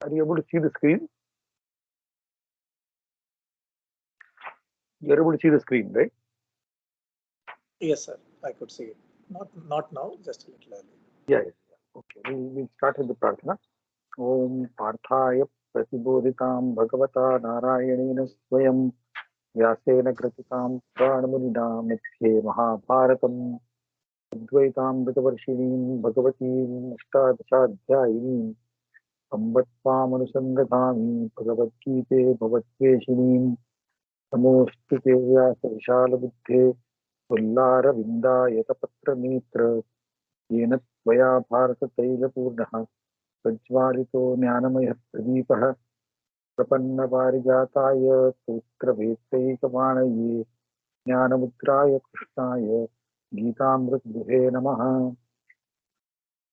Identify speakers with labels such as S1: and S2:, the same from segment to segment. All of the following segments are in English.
S1: Are you able to see the screen? You're able to see the screen, right?
S2: Yes, sir. I could see it. Not now, just a little earlier.
S1: Yeah, yes. Yeah. Okay, we'll start with the prarthana. Om Parthaya Pratibodhitam Bhagavata Narayanena Swayam Vyasena Kratitam Pranamudina Mithye Mahabharatam Advaitamritavarshiniim Bhagavatim Ashtadashadhyayiniim Ambattvamanusangadhami Bhagavad-gīte Bhavatveshiniim Namostute Vyasa-vishala-buddhe Tullara-vinda-yata-patra-netra येन त्वया भारततैलपूर्णः प्रज्वालितो ज्ञानमयः प्रपन्नपारिजाताय स्तोत्रवेत्रैकपाणये ज्ञानमुद्राय कृष्णाय गीतामृतदुहे नमः।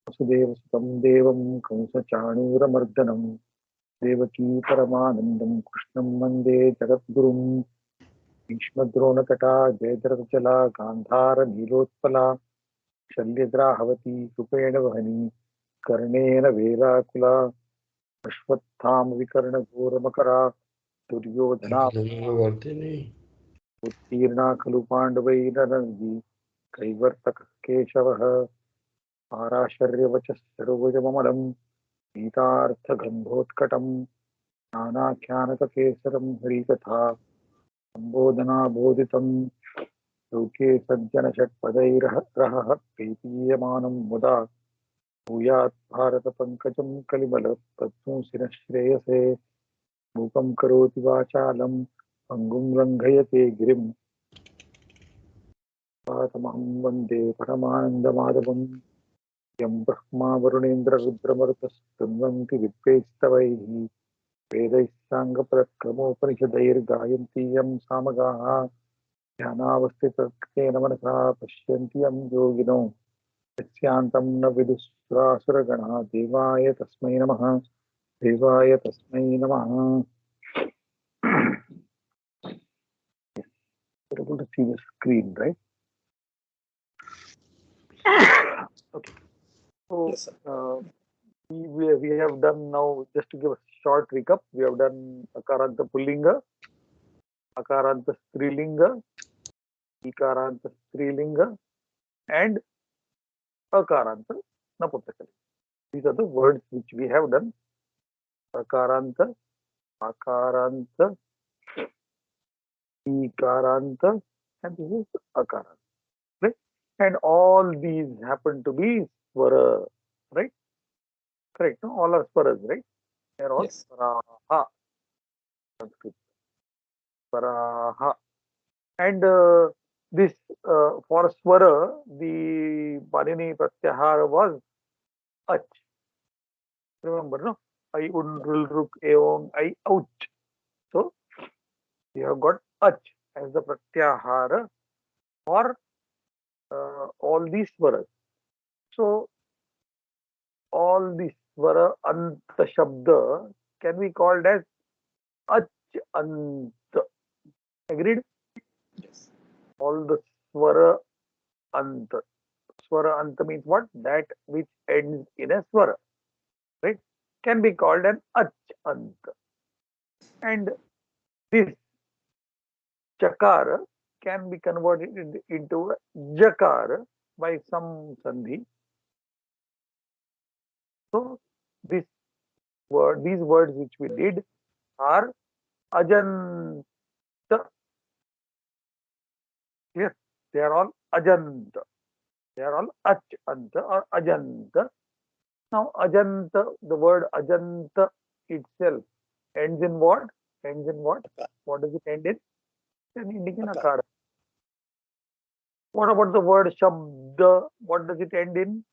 S1: वसुदेवसुतं देवं कंसचाणूरमर्दनं देवकी परमानन्दं कृष्णं वन्दे जगद्गुरुं भीष्मद्रोणतटा जयद्रथजला गान्धारनीलोत्पला शल्यद्राहवती कृपेण वहनी कर्णेन वेलाकुला अश्वत्थामविकर्णघोरमकरा दुर्योधना उत्तीर्णा खलु पाण्डवैरनन्दी कैवर्तकः केशवः पाराशर्यवचः सरोजममलं गीतार्थगन्धोत्कटं नानाख्यानककेसरं हरिकथा सम्बोधनाबोधितं लोके सज्जनषट्पदैरः प्रीतीयमानं मुदा भूयात् भारतपङ्कजं कलिमलप्रत्नोऽसि नः श्रेयसे मूकं करोति वाचालं पङ्गुं लङ्घयते गिरिं पातमहं वन्दे परमानन्दमाधवं यं ब्रह्मा वरुणेन्द्ररुद्रमरुतस्तुन्वन्ति विद्वैस्तवैः वेदैः साङ्गपरक्रमोपनिषदैर्गायन्ति यं सामगाः ध्यानावस्थितेन मनसा पश्यन्ति यं योगिनो यस्यान्तं न विदुःसुरासुरगणा देवाय तस्मै नमः देवाय तस्मै नमः। You're able to see the screen, right? Okay. So
S2: Yes, sir.
S1: we have done now, just to give a short recap, we have done Akaranta Pullinga, Akaranta Strilinga, Ikaranta Strilinga, and Akaranta Naputakali. These are the words which we have done. Akaranta, Akaranta, Ikaranta, and this is Akaranta. Right? And all these happen to be Swara, right? Correct. No? All are Swaras, right? They are all
S2: Yes.
S1: Swaraha. Sanskrit. Swaraha. And this for Swara, the Panini Pratyahara was Ach. Remember, no? I undrul ruk eong I ouch. So you have got Ach as the Pratyahara for all these Swaras. So all these Swara Anta Shabda can be called as Ach Anta. Agreed?
S2: Yes.
S1: All the Swara Anta. Swara Anta means what? That which ends in a Swara, right? Can be called an Ach Anta. And this Chakara can be converted into a Jakara by some Sandhi. So this these words which we did are Ajanta. Yes, they are all Ajanta. They are all Ach Anta or Ajanta. Now Ajanta, the word Ajanta itself ends in what? Ends in what? What does it end in? Ending in
S2: Akara.
S1: Akara. What about the word Shabda? What does it end in?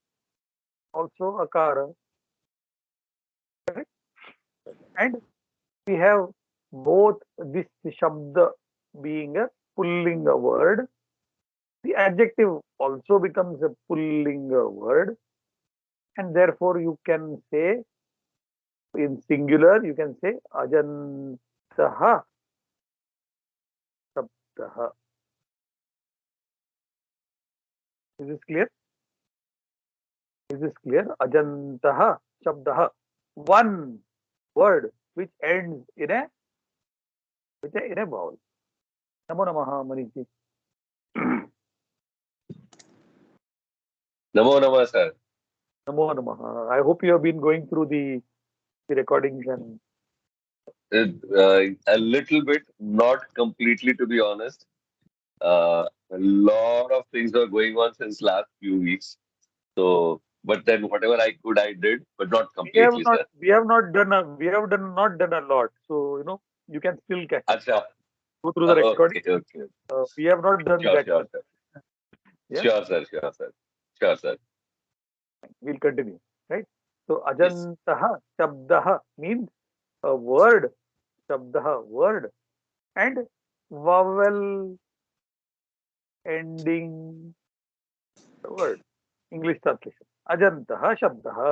S1: Also Akara. Correct? And we have both this Shabda being a Pullinga word. The adjective also becomes a Pullinga word. And therefore you can say in singular, you can say Ajantaha Shabdaha. Is this clear? Is this clear? Ajantaha Shabdaha. One word which ends in a vowel. Namo Namaha, Manishi.
S3: Namo Namah, sir.
S1: Namo Namaha. I hope you have been going through the recordings and
S3: A little bit, not completely, to be honest. A lot of things are going on since last few weeks. So, but then whatever I could, I did, but not completely, sir.
S1: we have done not done a lot. So you can still catch up.
S3: Acha.
S1: Go through the recording.
S3: Okay, okay.
S1: We have not done
S3: Sure,
S1: that
S3: sure,
S1: much.
S3: sir.
S1: Yeah,
S3: Sure, sir, sure, sir. Sure, sir.
S1: we'll continue. Right. So
S3: Yes.
S1: ajantaha shabdaha means a word. Shabdaha word and vowel ending word. English translation. Ajantaha shabdaha.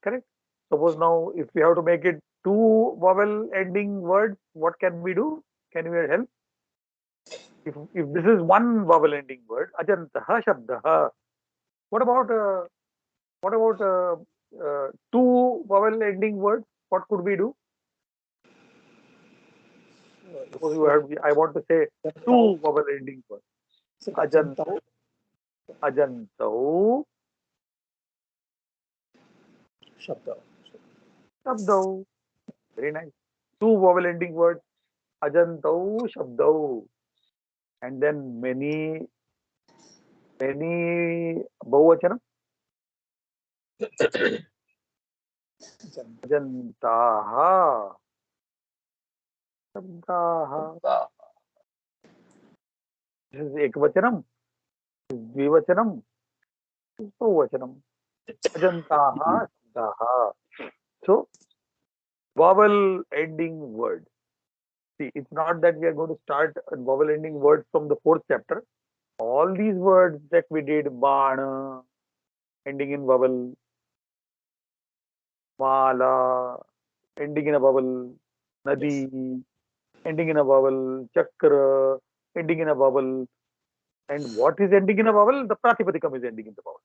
S1: Correct. Suppose now if we have to make it two vowel ending words, what can we do? Can you help? If this is one vowel ending word, ajantaha shabdaha. What about two vowel ending words? What could we do? Suppose I want to say two vowel ending words. Ajant, ajantau,
S2: Shabda.
S1: shabdau. Very nice. Two vowel ending words. Ajantau, shabdau. And then many bahuvachanam. Ajantaha, shabdaha.
S3: Ah,
S1: This is ekvachanam. This is dvivachanam. This is bahuvachanam. Ajantaha, shabdaha. So vowel ending words. See, it's not that we are going to start vowel ending words from the fourth chapter. All these words that we did, bana, ending in vowel, mala, ending in a vowel, nadi, ending in a vowel, chakra, ending in a vowel. And what is ending in a vowel? The pratipadikam is ending in the vowel.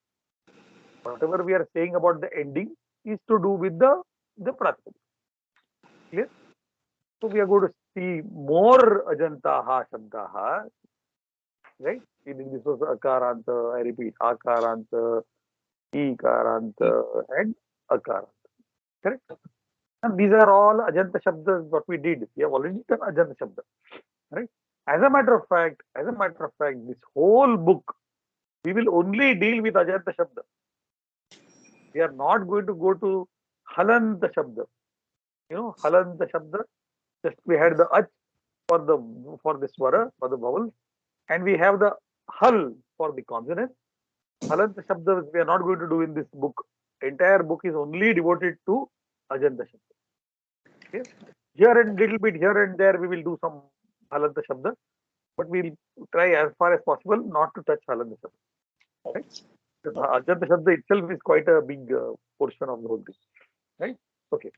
S1: Whatever we are saying about the ending is to do with the pratipadikam. Clear? So we are going to see more ajantaha shabdaha, right? This was akaranta, I repeat, akaranta, ikaranta, and akaranta. Correct? And these are all ajanta shabdas, what we did. We have already done ajanta shabda, right? As a matter of fact, this whole book, we will only deal with ajanta shabda. We are not going to go to halanta shabda. Halanta shabda, just we had the ach for the swara, for the vowels, and we have the hal for the consonant. Halanta shabda we are not going to do in this book. Entire book is only devoted to ajanta shabda. Okay? Here and little bit here and there we will do some halanta shabda, but we'll try as far as possible not to touch halanta shabda. Right? Ajanta shabda itself is quite a big portion of the whole thing. Right? Okay.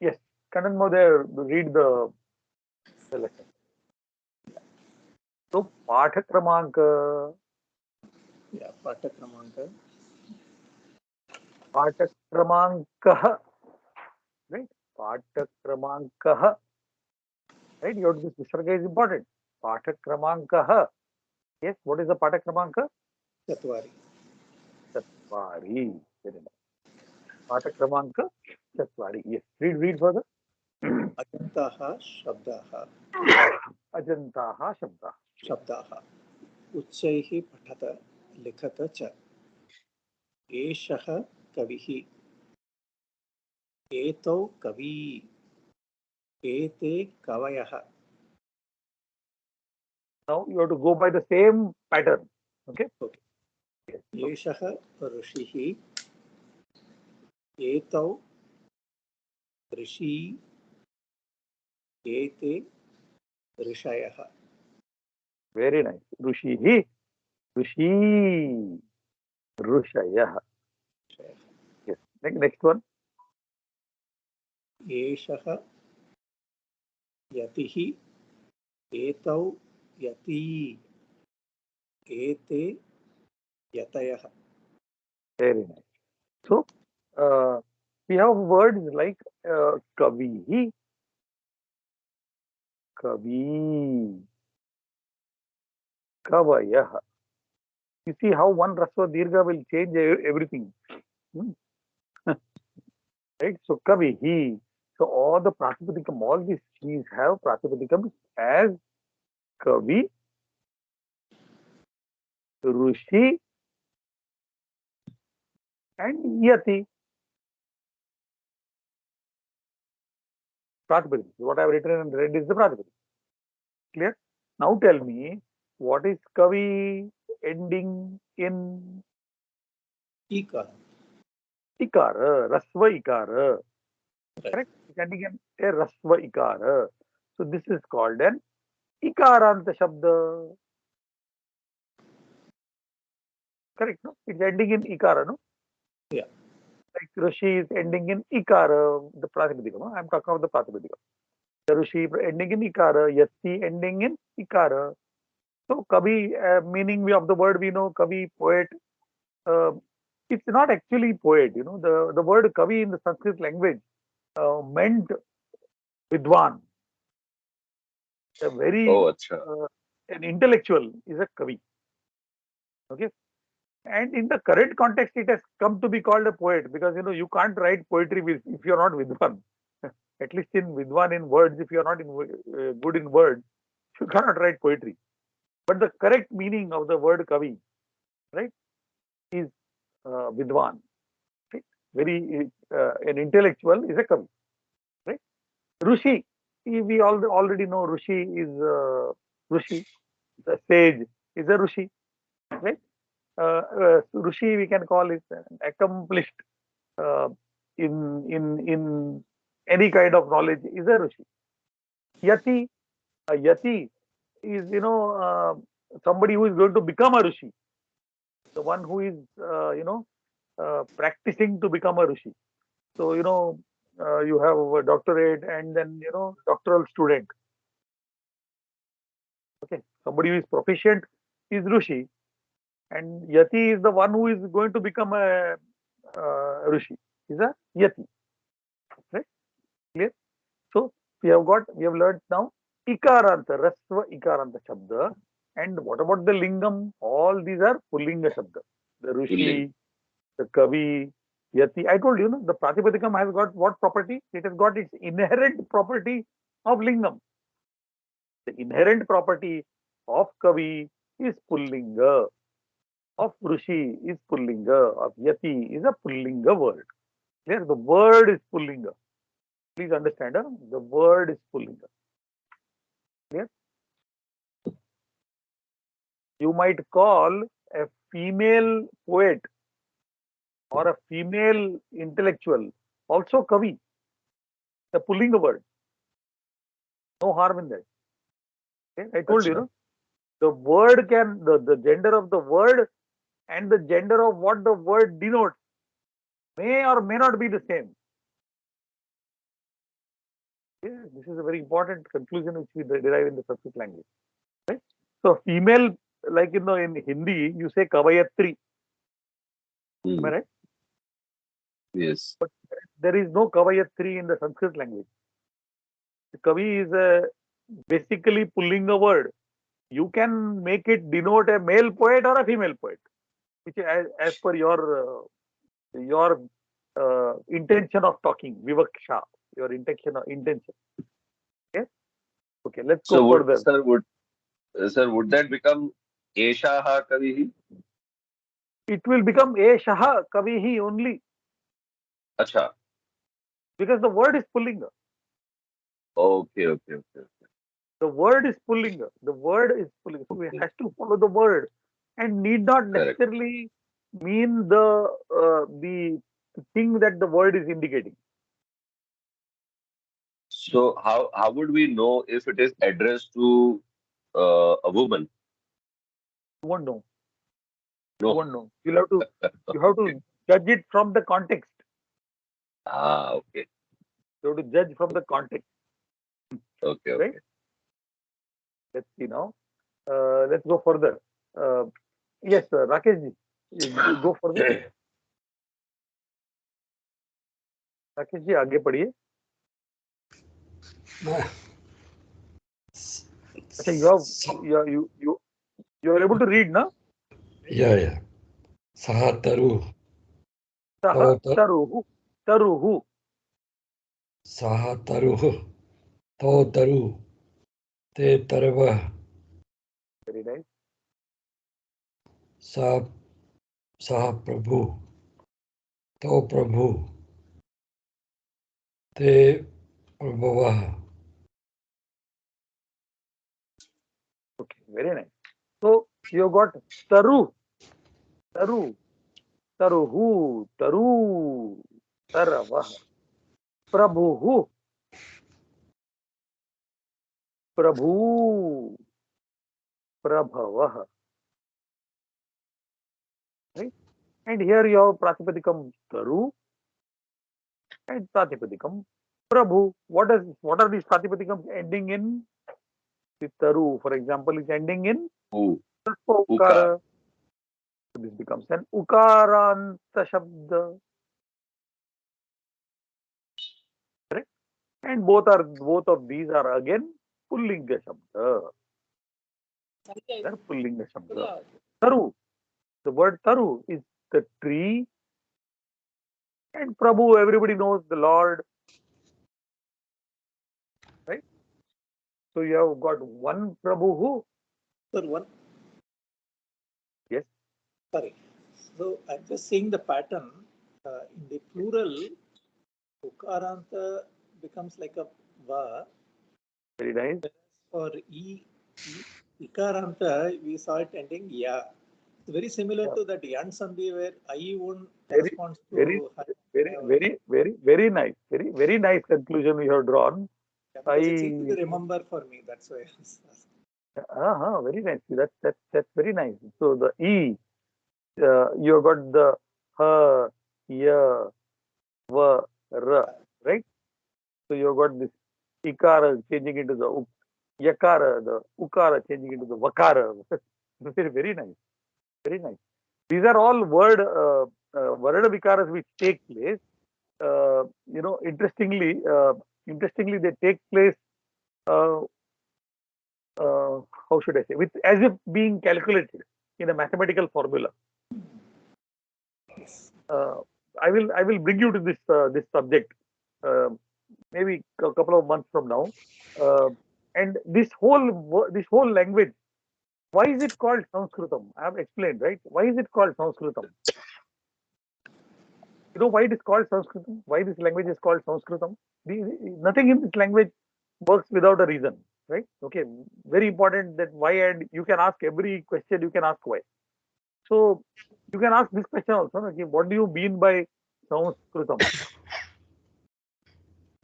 S1: Yes. Kanan Mohdaya, read the lesson. So, Paఠ Kramanka.
S2: Yeah, Pata Kramanka.
S1: Paఠ Kramankah. Right? Paఠ Kramankah. Right? This Visarga is important. Paఠ Kramankah. Yes. What is the Paఠ Kramanka?
S2: Chatwari.
S1: Chatwari. Very nice. Paఠ Kramanka. Chatwari. Yes. Read further.
S2: Ajantaha Shabdaha.
S1: Ajantaha Shabda.
S2: शब्दाः उच्चैः पठत लिखत च एषः कविः एतौ कवी एते कवयः
S1: Now you have to go by the same pattern. Okay. Yes.
S2: एषः ऋषिः एतौ ऋषी एते ऋषयः
S1: Very nice. Rushihi. Rushi. Rushayah. Yes. Next one.
S2: एषः यतिः एतौ यती एते यतयः
S1: Very nice. So, we have words like kavihi, kavi, kavayah. You see how one rasva dirgha will change everything. Hmm. Right? So kavihi. So all the pratipadikam, all these trees have pratipadikam as kavi, rushi, and yati. Pratipadik. What I have written in red is the pratipadik. Clear? Now tell me, what is kavi ending in
S2: Ikara.
S1: ikara, rasva ikara?
S2: Right.
S1: Correct? It's ending in a rasva ikara. So this is called an ikaranta shabda. Correct? No? It's ending in ikara, no?
S2: Yeah.
S1: Like Rishi is ending in ikara, the pratipadika. No? I'm talking about the pratipadika. The Rishi ending in ikara, yati ending in ikara. So kavi, meaning of the word we know, kavi, poet. It's not actually poet. You know, the word kavi in the Sanskrit language meant vidwan. A very
S3: Oh, acha.
S1: an intellectual is a kavi. Okay. And in the current context, it has come to be called a poet because you know you can't write poetry if you're not vidwan. At least in vidwan in words, if you're not good in words, you cannot write poetry. But the correct meaning of the word kavi, right, is vidwan. Right? Very an intellectual is a kavi. Right? Rushi, we already know Rushi is Rushi. The sage is a Rushi. Right? Rushi we can call it an accomplished uh, in any kind of knowledge is a Rushi. Yati, a Yati is somebody who is going to become a Rushi, the one who is practicing to become a Rushi. So you have a doctorate and then doctoral student. Okay, somebody who is proficient is Rushi, and Yati is the one who is going to become a Rishi. Is a Yati. Right? Clear? So we have learned now Ikaranta, Rasva Ikaranta Shabda. And what about the Lingam? All these are Pullinga Shabda. The Rishi,
S3: Pulling.
S1: the Kavi, Yati. I told you, no, the Pratipadikam has got what property? It has got its inherent property of Lingam. The inherent property of Kavi is Pullinga, of Rishi is Pullinga, of Yati is a Pullinga word. Clear? The word is Pullinga. Please understand, the word is Pullinga. Clear? You might call a female poet or a female intellectual also Kavi, the Pullinga word. No harm in that. Okay? I told you,
S3: Acha.
S1: the word the gender of the word and the gender of what the word denotes may or may not be the same. Okay? This is a very important conclusion which we derive in the Sanskrit language. Right? So female, like in Hindi, you say Kavayatri. Am I
S3: Hmm.
S1: right?
S3: Yes.
S1: But there is no Kavayatri in the Sanskrit language. The Kavi is basically pulling a word. You can make it denote a male poet or a female poet, which as per your intention of talking, vivaksha, your intention. Okay, okay. Let's go
S3: So
S1: further.
S3: sir, would that become Eshaha Kavihi?
S1: It will become a shaha kavihi only
S3: Acha.
S1: because the word is pullinga.
S3: Okay, okay, okay.
S1: The word is pullinga. The word is pullinga. So we
S3: Okay.
S1: have to follow the word and need not
S3: Correct.
S1: necessarily mean the thing that the word is indicating.
S3: So how would we know if it is addressed to a woman?
S1: You won't know. You
S3: No.
S1: won't know. You have to
S3: Okay.
S1: judge it from the context.
S3: Ah, okay.
S1: You have to judge from the context,
S3: Okay,
S1: right?
S3: okay.
S1: Let's see now. Let's go further. Uh, yes, Rakesh ji, you go further. Rakesh जी आगे पढ़िए. अच्छा, you are able to read, na?
S4: Yeah. Sahataru.
S1: Saha taruhu. Taruhu.
S4: Sahataru. Taru. Te tarva.
S1: Very nice.
S4: Sa Prabhu. To Prabhu. Te Prabhava.
S1: Okay, very nice. So you got taru, taru, taruhu, taru, taravah, prabhuhu, prabhu, prabhavah. Right? And here you have Pratipadikam taru and Pratipadikam prabhu. What are these Pratipadikams ending in? The taru, for example, is ending in
S3: Who?
S1: Ukara.
S3: Ukar.
S1: So this becomes an Ukaranta Shabda. Correct? And both of these are again Pullinga Shabda. They're Pullinga Shabda. Taru. The word Taru is the tree. And Prabhu, everybody knows the Lord. Right? So you have got one Prabhu who?
S2: Sir, one.
S1: Yes.
S2: Sorry. So I'm just seeing the pattern. In the plural, Ukaranta becomes like a Va.
S1: Very nice.
S2: For Ikaranta, we saw it ending Ya. It's very similar to that Yan Sandhi where I one corresponds to
S1: Very nice. Very nice conclusion you have drawn.
S2: because it's easy to remember for me. That's why I was asking.
S1: Very nice. That's very nice. So the E, you have got the Ha, Ya, Va, Ra, right? So you have got this Ikara changing into the Yakara, the Ukara changing into the Vakara. Very nice. Very nice. These are all Varada Vikaras which take place. Interestingly, they take place. How should I say? With as if being calculated in a mathematical formula. I will bring you to this subject maybe a couple of months from now. And this whole language, why is it called Sanskritam? I have explained, right? Why is it called Sanskritam? You know why it is called Sanskritam? Why this language is called Sanskritam? Nothing in this language works without a reason, right? Okay, very important that why, and you can ask every question, you can ask why. So you can ask this question also, okay, what do you mean by Sanskritam?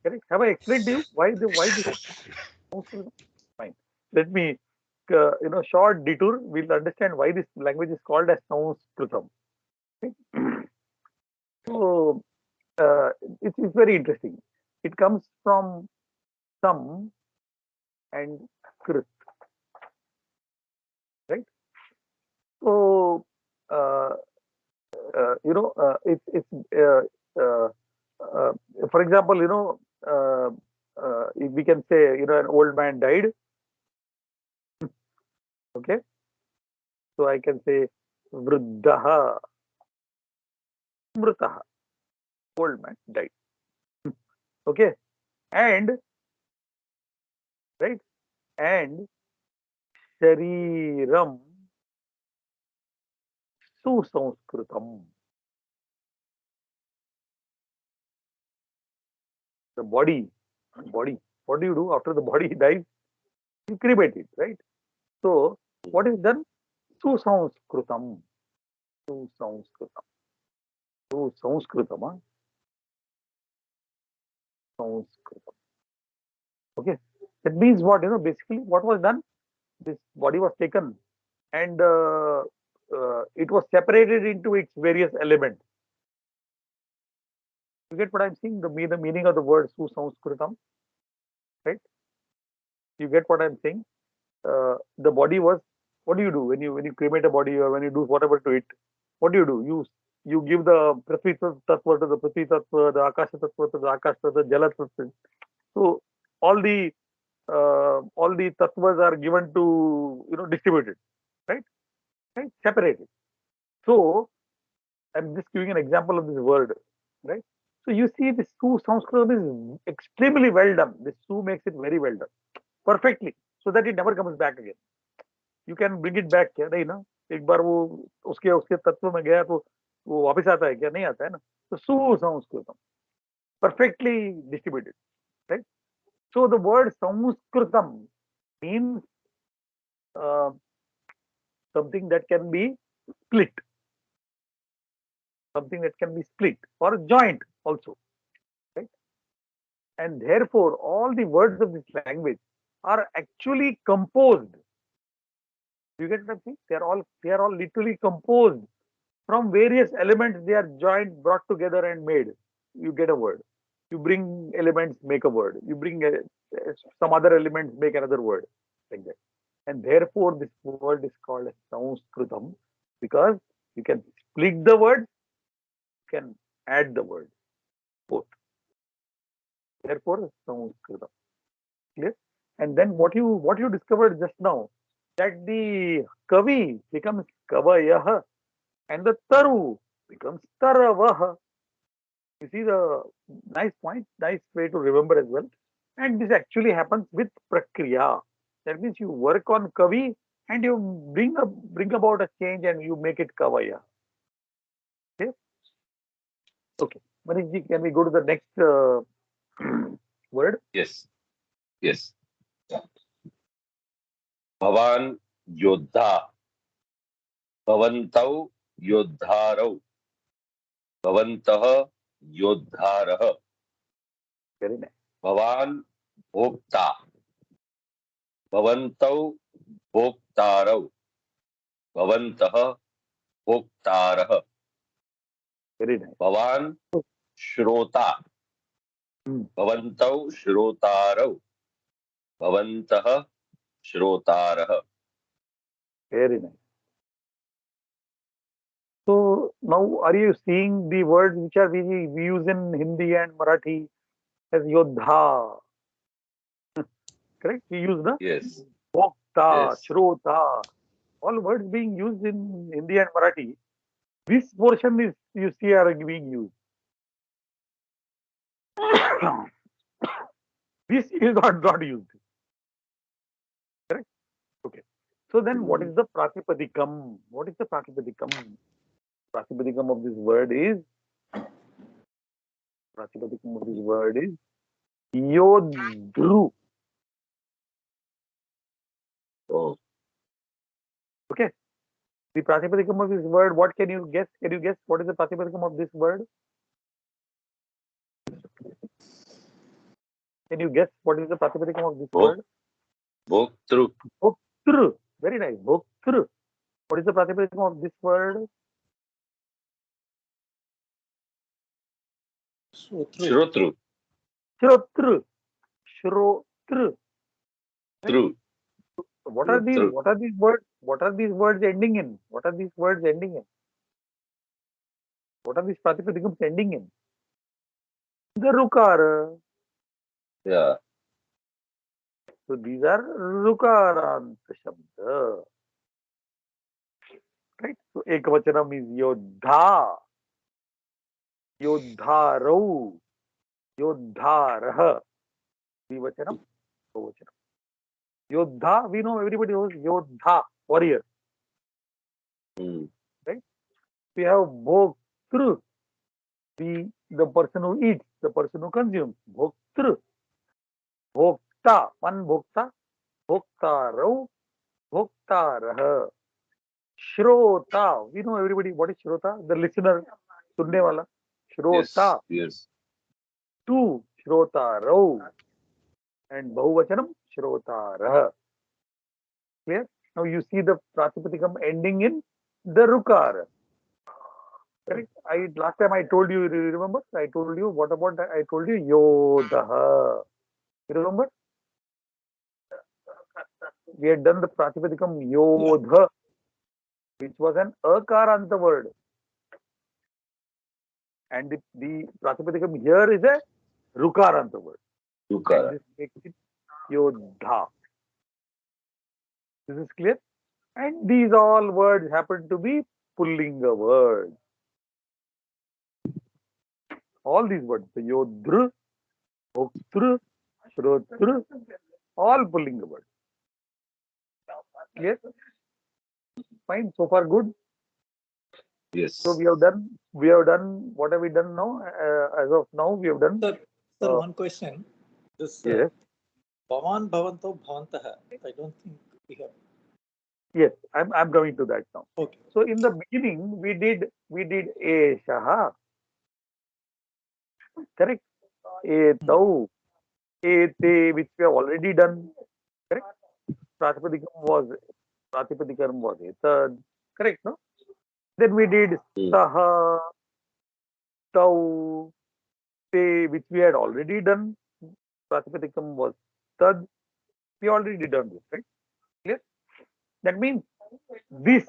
S1: Correct? Have I explained to you why this Sanskritam? Fine. Let me, short detour. We'll understand why this language is called as Sanskritam. Okay? So it's very interesting. It comes from Sam and Krit, right? So it's for example, if we can say, an old man died. Okay, so I can say Vruddhaha, Mrutaha, old man died. Okay, and right, and Shariram Susanskritam. The body. What do you do after the body dies? You cremate it, right? So what is done? Susanskritam. Susanskritam. Susanskritam. Sanskritam. Okay. That means what? Basically what was done? This body was taken and it was separated into its various elements. You get what I'm saying? The meaning of the word Susanskritam, right? You get what I'm saying? The body was. What do you do when you cremate a body or when you do whatever to it? What do? You you give the Prithvi Tattva to the Prithvi Tattva, the Akasha Tattva to the Akash Tattva, the Jala Tattva. So all the tattvas are given to, distributed, right? Right? Separated. So I'm just giving an example of this word, right? So you see this Su Sanskrit is extremely well done. This Su makes it very well done. Perfectly. So that it never comes back again. You can bring it back क्या नहीं ना एक बार वो उसके उसके तत्व में गया तो वो वापस आता है क्या नहीं आता है ना तो सुसंस्कृतम perfectly distributed, right? So the word sanskritam means uh, something that can be split, something that can be split or joint also, right? And therefore all the words of this language are actually composed. You get that thing? They are all literally composed from various elements. They are joined, brought together, and made. You get a word. You bring elements, make a word. You bring some other elements, make another word, like that. And therefore, this word is called as Sanskritam because you can split the word, you can add the word, both. Therefore, Sanskritam. Clear? And then what you discovered just now, that the Kavi becomes Kavayah and the Taru becomes Taravah. You see the nice point, nice way to remember as well. And this actually happens with Prakriya. That means you work on Kavi and you bring about a change and you make it Kavaya. Okay. Okay. Manish, can we go to the next word?
S3: Yes. Yes. Bhavan Yodha. Bhavantau Yodharau. Bhavantah Yodharah.
S1: Very nice.
S3: Bhavan Bhokta. Bhavantau Bhoktarau. Bhavantah Bhoktarah.
S1: Very nice.
S3: Bhavan Shrota.
S1: Hmm.
S3: Bhavantau Shrotarau. Bhavantah Shrotarah.
S1: Very nice. So now are you seeing the words which are we use in Hindi and Marathi as Yodha? Correct? We use the
S3: Yes.
S1: Bhokta,
S3: Yes.
S1: Shrota, all words being used in Hindi and Marathi. This portion is you see are being used. This is not used. Correct? Okay. So then what is the Pratipadikam? What is the Pratipadikam? Pratipadikam of this word is Yodhru.
S3: Oh.
S1: Okay. The Pratipadikam of this word, what can you guess? Can you guess what is the Pratipadikam of this word? Can you guess what is the Pratipadikam of this word?
S3: Bhoktru.
S1: Bhoktru. Very nice. Bhoktru. What is the Pratipadikam of this word?
S3: Shrotru.
S1: Shrotru. Shrotru.
S3: True.
S1: What are these?
S3: True.
S1: What are these words? What are these words ending in? What are these words ending in? What are these Pratipadikams ending in? The Rukara.
S3: Yeah.
S1: So these are Rukaranta Shabda. Right? So Ekavachanam is Yodha. Yodharau. Yodharah. Divachanam. Bhuvachanam. Yodha, we know everybody knows Yodha, warrior.
S3: Mm.
S1: Right? We have Bhoktru, the person who eats, the person who consumes. Bhoktru. Bhokta, one Bhokta. Bhoktarau. Bhoktarah. Shrota. We know everybody what is Shrota? The listener. Sunne wala.
S3: Yes.
S1: Shrota.
S3: Yes.
S1: Two. Shrotarau. And Bahuvachanam. Shrotarah. Clear? Now you see the Pratipadikam ending in the Rukar. Correct? Last time I told you remember? I told you, what about that? I told you Yodaha. You remember? We had done the Pratipadikam Yodha, which was an Akaranta word. and the Pratipadikam here is a Rukaranta word. And
S3: Tukara.
S1: this makes it Yodha. This is clear? And these all words happen to be Pullinga words. All these words, the Yodhru, Bhoktru, Shrotru, all Pullinga words. Clear? Fine, so far good.
S3: Yes.
S1: So we have done, what have we done now? As of now, we have done,
S2: Sir, one question. This
S1: yes,
S2: Bhavan, Bhavanto, Bhavantaha. I don't think we have.
S1: yes, I'm coming to that now.
S2: Okay.
S1: So in the beginning, we did Eshaha, correct? Etau, Ete, which we have already done, correct? Pratipadikam was Etad, correct, no? Then we did
S3: Hmm.
S1: Saha, Tau, Te, which we had already done. Pratipadikam was Tad. We already done this, right? Clear? That means this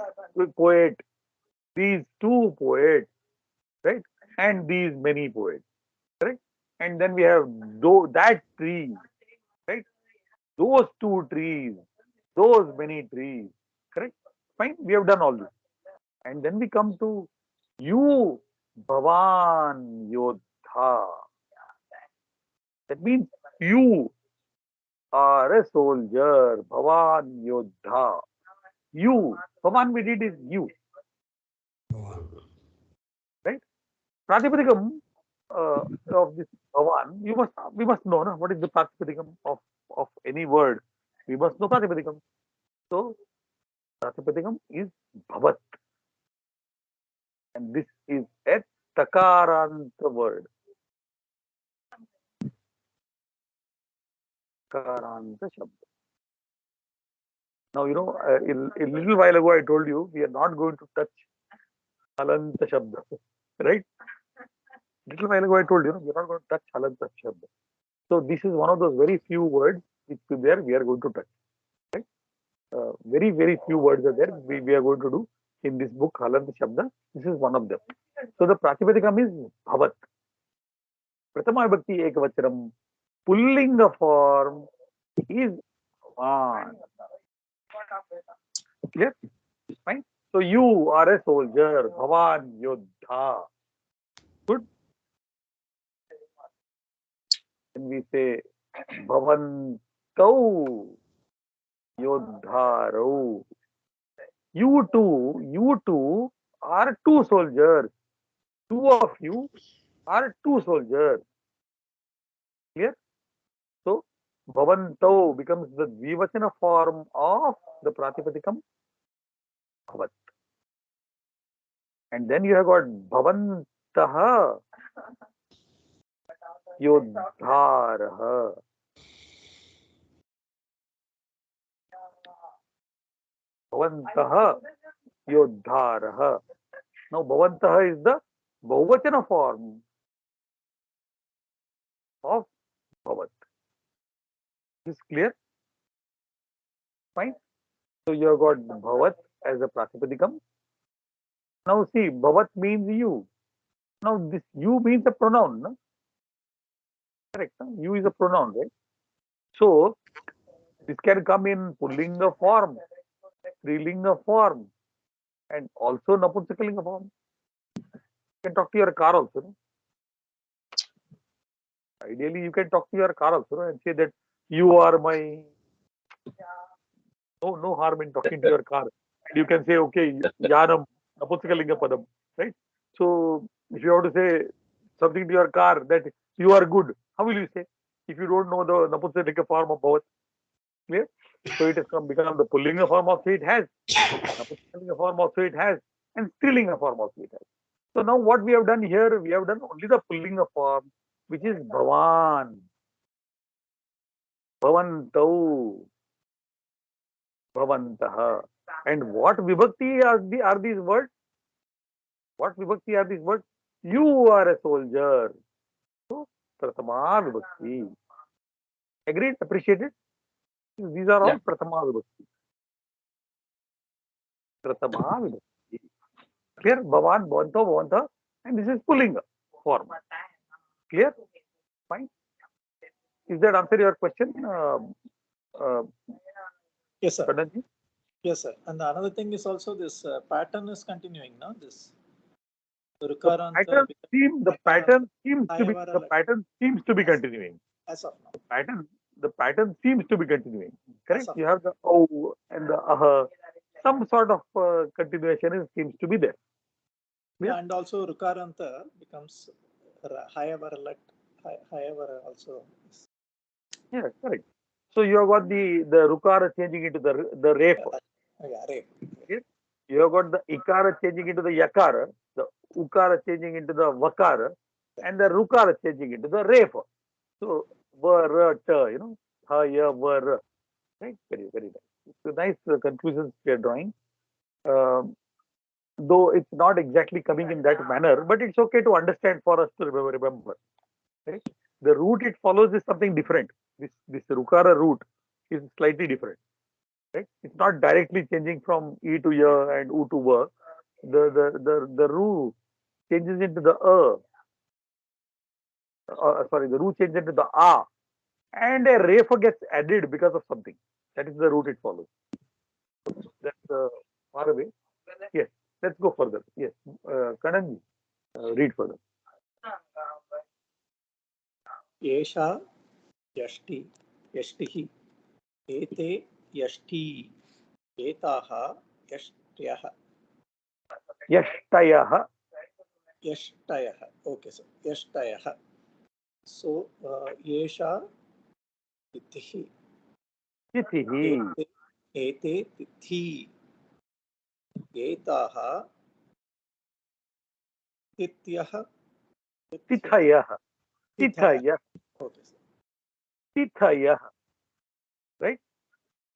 S1: poet, these two poets, right? And these many poets, correct? And then we have that tree, right? Those two trees, those many trees, correct? Fine, we have done all this. And then we come to you, Bhavan Yodha. That means you are a soldier, Bhavan Yodha. You, Bhavan we did is you, right? Pratipadikam of this Bhavan, we must know no? What is the Pratipadikam of any word. We must know Pratipadikam. So Pratipadikam is Bhavat. And this is a Takaranta word. Takaranta Shabda. Now, a little while ago I told you we are not going to touch Halanta Shabda, right? Little while ago I told you we are not going to touch Halanta Shabda. So this is one of those very few words which we are going to touch. Right? Very, very few words are there we are going to do in this book, Halanta Shabda. This is one of them. So the Pratipadikam is Bhavat. Prathama Vibhakti Ekavachanam. Pullinga form is Bhavan. Clear? Fine. So you are a soldier, Bhavan Yodha. Good. When we say Bhavantau Yodharo. You two are two soldiers. Two of you are two soldiers. Clear? So Bhavantau becomes the Dvivachana form of the Pratipadikam Bhavat. And then you have got Bhavantaha Yodharaha. Bhavantaha Yodharaha. Now Bhavantaha is the Bahuvachana form of Bhavat. Is clear? Fine. So you have got Bhavat as a Pratipadikam. Now see, Bhavat means you. Now this you means a pronoun, no? Correct. No? You is a pronoun, right? So this can come in Pullinga form, Strilinga form, and also Napunsakalinga form. You can talk to your car also. No? Ideally, you can talk to your car also, no? And say that you are my. No harm in talking to your car. And you can say, okay, Yanam, Napunsakalinga Padam, right? So if you have to say something to your car that you are good, how will you say? If you don't know the Napunsakalinga form of Bhavat, clear? So it has become the Pullinga form also it has, Napunsakalinga form also it has, and Strilinga form also it has. So now what we have done here, we have done only the Pullinga form, which is Bhavan, Bhavantau, Bhavantaha. And what vibhakti are these words? What vibhakti are these words? You are a soldier. So, Prathama vibhakti. Agreed? Appreciated? These are all Prathama vibhakti. Prathama vibhakti. Clear? Bhavan, Bhavanto, Bhavanta. And this is Pullinga. form. Clear? Fine. Is that answer your question,
S2: Yes, sir.
S1: Kananji?
S2: Yes, sir. And the another thing is also this pattern is continuing, no? This
S1: The
S2: Rukaranta
S1: pattern seems to be continuing.
S2: as of now.
S1: The pattern seems to be continuing. Correct?
S2: of
S1: You have the O and the some sort of seems to be there. Yeah.
S2: And also Rukaranta becomes Hayavara also.
S1: Yeah, correct. So you have got the Rukara changing into the Refa.
S2: Yeah, Rep.
S1: Yes. You have got the Ikara changing into the Yakara, the Ukara changing into the Vakara, and the Rukara changing into the Refa. So Varata, Ha ya Vara. Right? Very, very nice. So nice conclusions we are drawing. Though it's not exactly coming in that manner, but it's okay to understand for us to remember. Right? The route it follows is something different. This Rukara route is slightly different. Right? It's not directly changing from E to Ya and U to Va. The Ru changes into the the Ru changes into the A, and a Refa gets added because of something. That is the route it follows. That's far away. Yes, let's go further. Yes, Kananji, read further.
S2: Esha Yashti Yashtihi Ete Yashti Etaha Yashtyah
S1: Yashtayaha.
S2: Yashtayah. Okay, sir. Yashtayah. So Esha Tithihi
S1: Tithihi.
S2: Ete Tithi Etaha Tityah
S1: Tithayaha. Tithaya.
S2: Okay, sir.
S1: Tithaya. Right?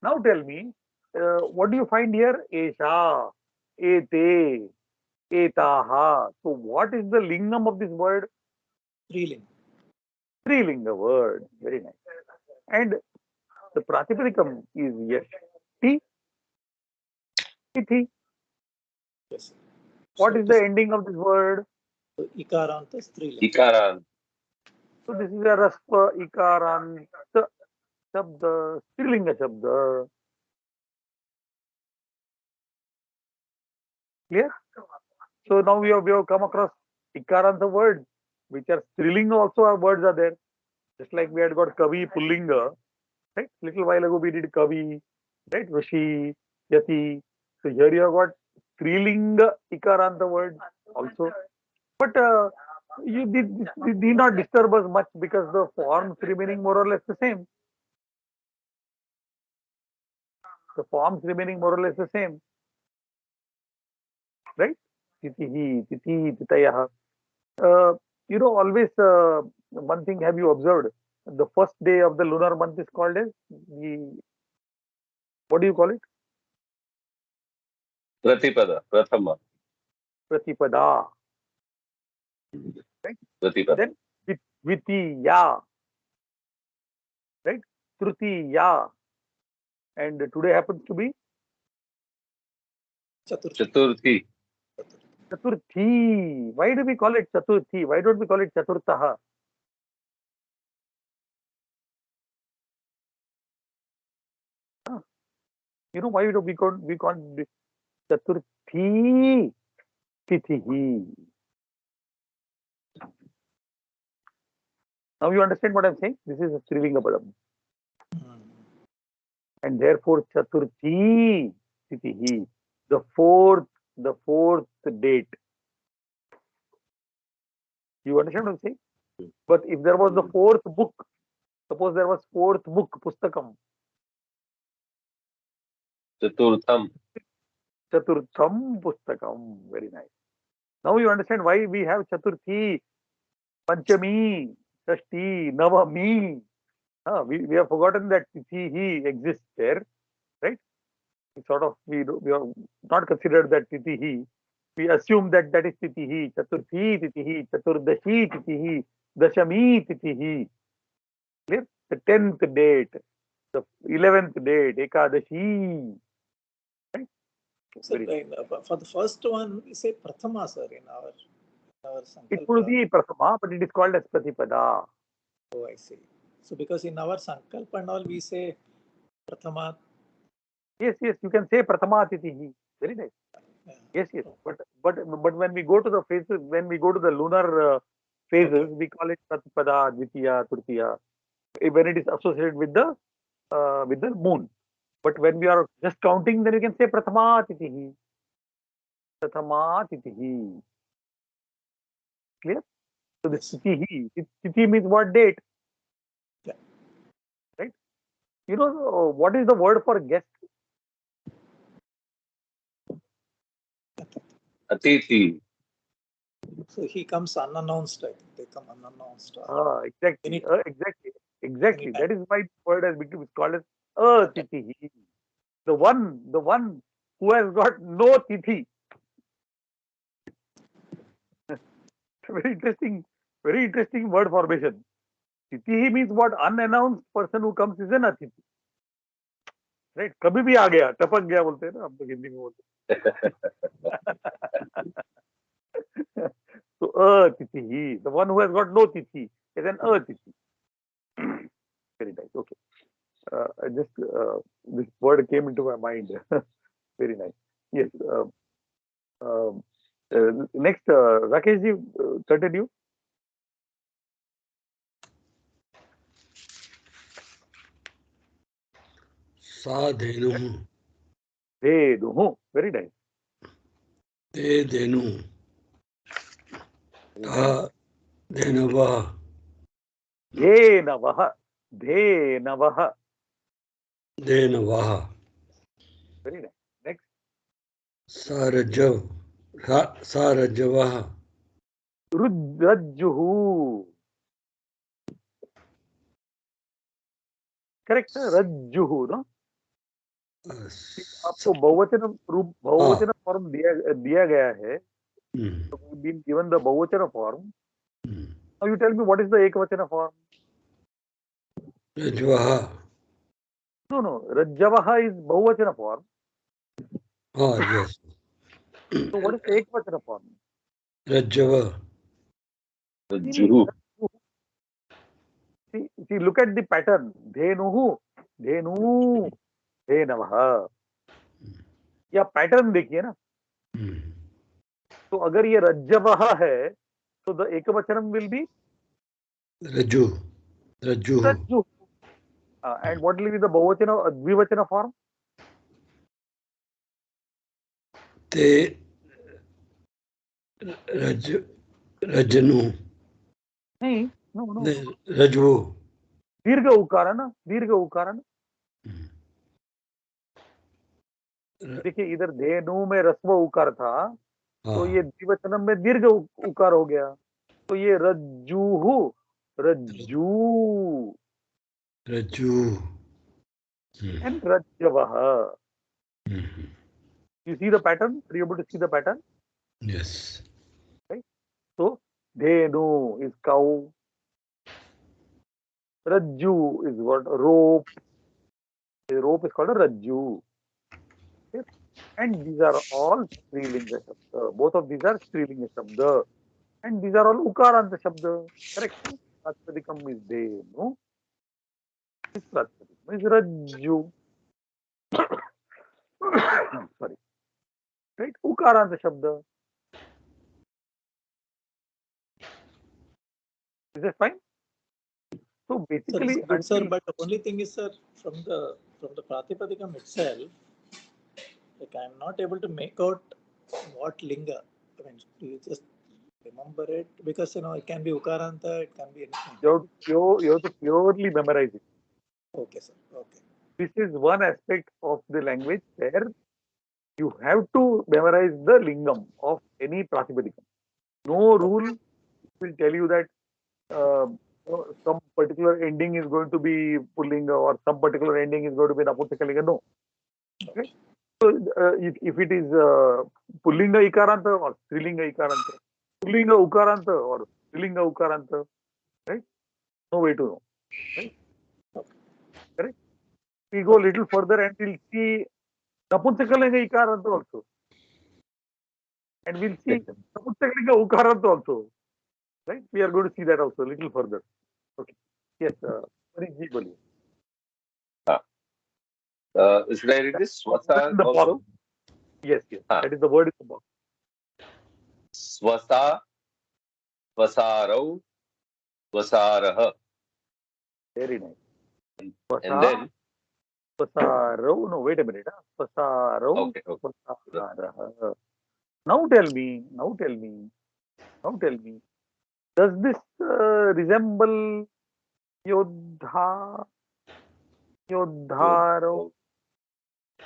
S1: Now tell me, what do you find here? Esha, Ete, Etaha. So what is the lingam of this word?
S2: Striling.
S1: Strilinga word. Very nice. And the Pratipadikam is Yashti, Tithi.
S2: Yes, sir.
S1: What
S2: So
S1: is
S2: it
S1: the ending of this word?
S2: Ikaranta Striling.
S3: Ikaran.
S1: So this is a Raspa, Ikaranta, Shabda, Strilinga Shabda. Clear? So now we have come across Ikaranta words, which are Strilinga also our words are there. Just like we had got Kavi, Pullinga, right? Little while ago we did Kavi, right? Rishi, Yati. So here you have got Strilinga Ikaranta words also. But you did not disturb us much because the forms remaining more or less the same. The forms remaining more or less the same. Right? Titihi, Titi, Titayaha. Always one thing have you observed? The first day of the lunar month is called as what do you call it?
S3: Pratipada. Prathama.
S1: Pratipada. Right?
S3: Pratipada.
S1: Then Vitiya. Right? Trutiya. And today happens to be
S3: Chaturthi.
S1: Chaturthi. Why do we call it Chaturthi? Why don't we call it Chaturtaha? Why do we call it Chaturthi Tithihi? Now you understand what I'm saying? This is a Strilinga Padam. And therefore Chaturthi Tithihi. The fourth date. You understand what I'm saying? But if there was the fourth book, suppose there was fourth book, Pustakam.
S3: Chaturtham.
S1: Chaturtham Pustakam. Very nice. Now you understand why we have Chaturthi, Panchami, Shashti, Navami. We have forgotten that Tithihi exists there, right? We have not considered that Tithihi. We assume that is Tithihi, Chaturthi Tithihi, Chaturdashi Tithihi, Dashami Tithihi. Clear? The 10th date, the 11th date, Ekadashi. Right?
S2: So, for the first one, we say Prathama, sir, in our Our
S1: It could
S2: Sankalpa.
S1: be Prathama, but it is called as Pratipada.
S2: Oh, I see. So because in our Sankalpa and all we say Prathama.
S1: Yes, yes, you can say Prathama Titihi. Very nice.
S2: Yeah.
S1: Yes, yes. But when we go to the phases, when we go to the lunar phases, we call it Pratipada, Dvitiya, Tritiya. When it is associated with the moon. But when we are just counting, then you can say Prathama Titihi. Prathama Titihi. Clear? So this
S2: Yes.
S1: Titihi. Tithi means what date?
S2: Yeah.
S1: Right? You know what is the word for guest?
S3: Atithi.
S2: So he comes unannounced. I think they come unannounced.
S1: Exactly.
S2: Anytime.
S1: Exactly.
S2: Anytime.
S1: That is why the word has become called as Titihi. The one who has got no Tithi. Very interesting word formation. Titihi means what? Unannounced person who comes is an Atithi. Right? कभी भी आ गया, टपक गया बोलते हैं ना, हम लोग हिंदी में बोलते हैं. So Titihi, the one who has got no Tithi is an Tithi. Very nice. Okay. I just this word came into my mind. Very nice. Yes. Next, Rakeshji, continue.
S4: सा धेनु
S1: Veduhu. Very nice.
S4: ते धेनु
S1: Very
S4: ता
S1: nice.
S4: धेनवः
S1: Dhenavaha. Dhenavaha.
S4: धेनवः
S1: Very nice. Next.
S4: सा रज्जवः
S1: Rajjuhu. Correct. Rajjuhu. No? आपको बहुवचन रूप बहुवचन form दिया गया है. Been given the बहुवचन form. Now you tell me what is the ekvachana form?
S4: रज्जवः
S1: No. Rajjavaha is bahuvachana form.
S4: yes
S1: So what is the ekvachana form?
S4: Rajjab
S3: Juhu.
S1: See, look at the pattern. Dhenuhu, dhenu, dhenavaha. या pattern देखिए ना. तो अगर ये रज्जवह है, तो the एकवचनम will be
S4: रज्जु रज्जु
S1: रज्जु. And what will be the बहुवचन द्विवचन form?
S4: ते रजनु
S1: नहीं, no.
S4: रज्जु
S1: दीर्घ उकारण ना, दीर्घ उकारण. देखिए इधर धेनु में रस्व उकार था, तो ये द्विवचनम में दीर्घ उकार हो गया. तो ये रज्जुहु, रज्जू
S4: रज्जु
S1: and rajjavaha. You see the pattern? Are you able to see the pattern?
S4: yes
S1: Right? So dhenu is cow, rajju is what? Rope. The rope is called a rajju. Okay? And these are all strilinga shabda. Both of these are strilinga shabda. And these are all ukaranta shabda. Correct? Pratpadikam is dhenu. This pratpadikam is rajju. Sorry. Right? Ukaranta shabda. Is that fine? So
S2: Sir,
S1: basically,
S2: it's good, sir, but the only thing is, sir, from the Pratipadikam itself, like I'm not able to make out what linga. I mean, do you just remember it? Because it can be Ukaranta, it can be anything.
S1: you have to purely memorize it.
S2: Okay, sir. Okay.
S1: This is one aspect of the language where you have to memorize the lingam of any pratipadikam. No rule will tell you that some particular ending is going to be pullinga or some particular ending is going to be napumsakalinga. No. Okay? So if it is pullinga ikaranta or strilinga ikaranta, pullinga ukaranta or strilinga ukaranta, right? No way to know. Right? Correct? We go a little further and we'll see napumsakalinga ikaranta also. And we'll see Saputakalinga Ukarantu also. Right? We are going to see that also a little further. Okay. Yes, Parikji, boliye.
S3: Should I read this?
S1: Word
S3: Swasa
S1: in the box.
S3: also?
S1: Yes, yes.
S3: Ah.
S1: That is the word in the box.
S3: Swasa, Swasarau, Swasarah.
S1: Very nice.
S3: And then,
S1: Pasarau. No, wait a minute. Pasarau.
S3: okay.
S1: Pasarah. Now tell me. Now tell me. Now tell me. Does this resemble Yodha? Yodharo?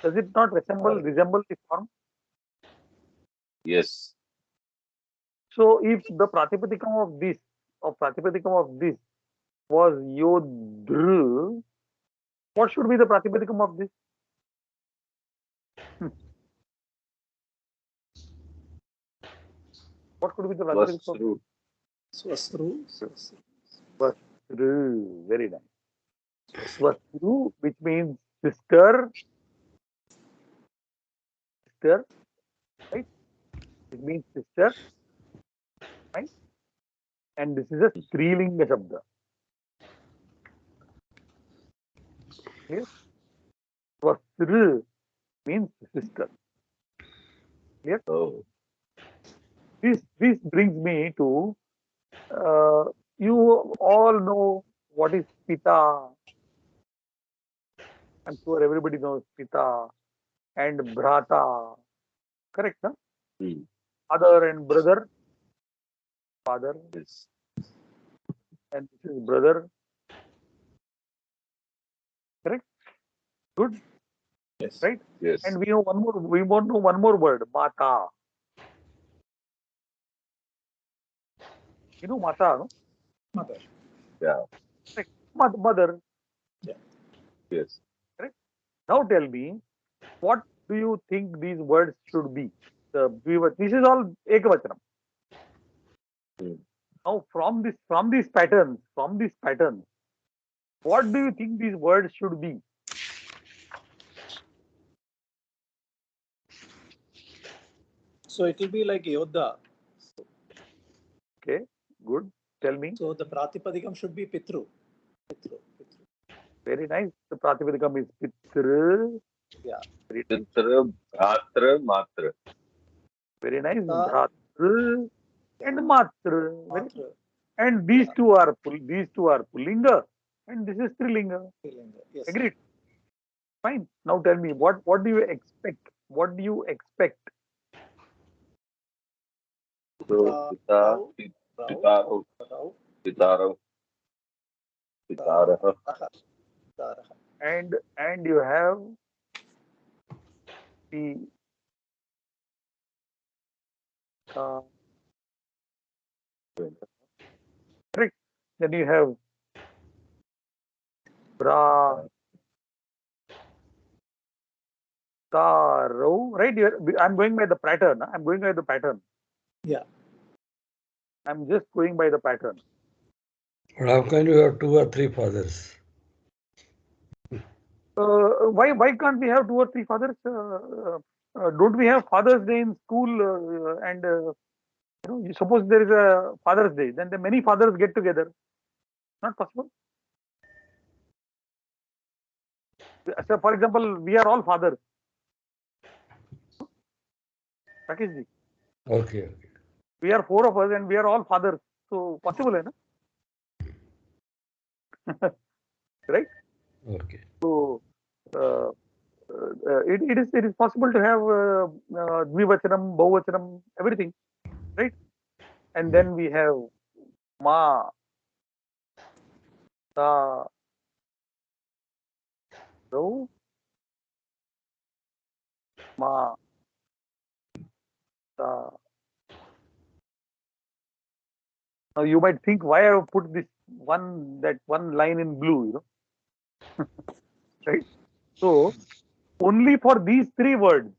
S1: Does it not resemble the form?
S3: Yes.
S1: So if the Pratipadikam of this was Yodhr, what should be the Pratipadikam of this? What could be the Pratipadikam of
S3: Swasru.
S2: Swasru.
S1: Swasru? Very nice. Swasru, which means sister, right? It means sister, right? And this is a Strilinga Shabda. Clear? Swasru means sister. Clear?
S3: Oh.
S1: This brings me to you all know what is Pita. I'm sure everybody knows Pita and Bhrata. Correct, no?
S3: Hmm.
S1: Father and brother. Father
S3: Yes.
S1: and this is brother. Correct? Good,
S2: Yes.
S1: right?
S3: Yes.
S1: And we know one more. We want to know one more word, Mata. You know Mata, no?
S2: Mother.
S3: Yeah.
S1: Correct. Mother.
S3: Yes.
S1: Correct. Now tell me, what do you think these words should be? This is all Ekavachanam.
S3: Hmm.
S1: Now from these patterns, what do you think these words should be?
S2: So it will be like Yodha.
S1: Okay, good. Tell me.
S2: So the Pratipadikam should be Pitru. Pitru.
S1: Very nice. The Pratipadikam is Pitru.
S2: Yeah.
S1: Very nice.
S3: Pitra, Bhatra, Matra.
S1: Very nice.
S2: Mata.
S1: Bhratru and Matru. Very nice.
S2: Matra.
S1: And these two are Pullinga and this is Strilinga.
S2: Strilinga. Yes.
S1: Agreed. Fine. Now tell me, what do you expect? What do you expect?
S3: So, Pita,
S2: Rao.
S3: Pitaro,
S2: Rao.
S3: Pitaro, Pitaraha.
S2: Taraha.
S1: And you have the correct. Then you have Bra Taro, right? I'm going by the pattern. I'm going by the pattern.
S2: Yeah.
S1: I'm just going by the pattern.
S4: But how can you have 2 or 3 fathers?
S1: Why can't we have 2 or 3 fathers? Don't we have Father's Day in school? And you suppose there is a Father's Day, then the many fathers get together. Not possible. So, for example, we are all fathers. Rakeshji,
S4: Okay.
S1: we are 4 of us and we are all fathers. So possible, hai na? Right?
S4: Okay.
S1: So it is possible to have Dvivachanam, Bahuvachanam, everything, right? And then we have Ma, Ta, Rau, Ma, Ta. Now you might think why I have put that one line in blue, right? So only for these 3 words,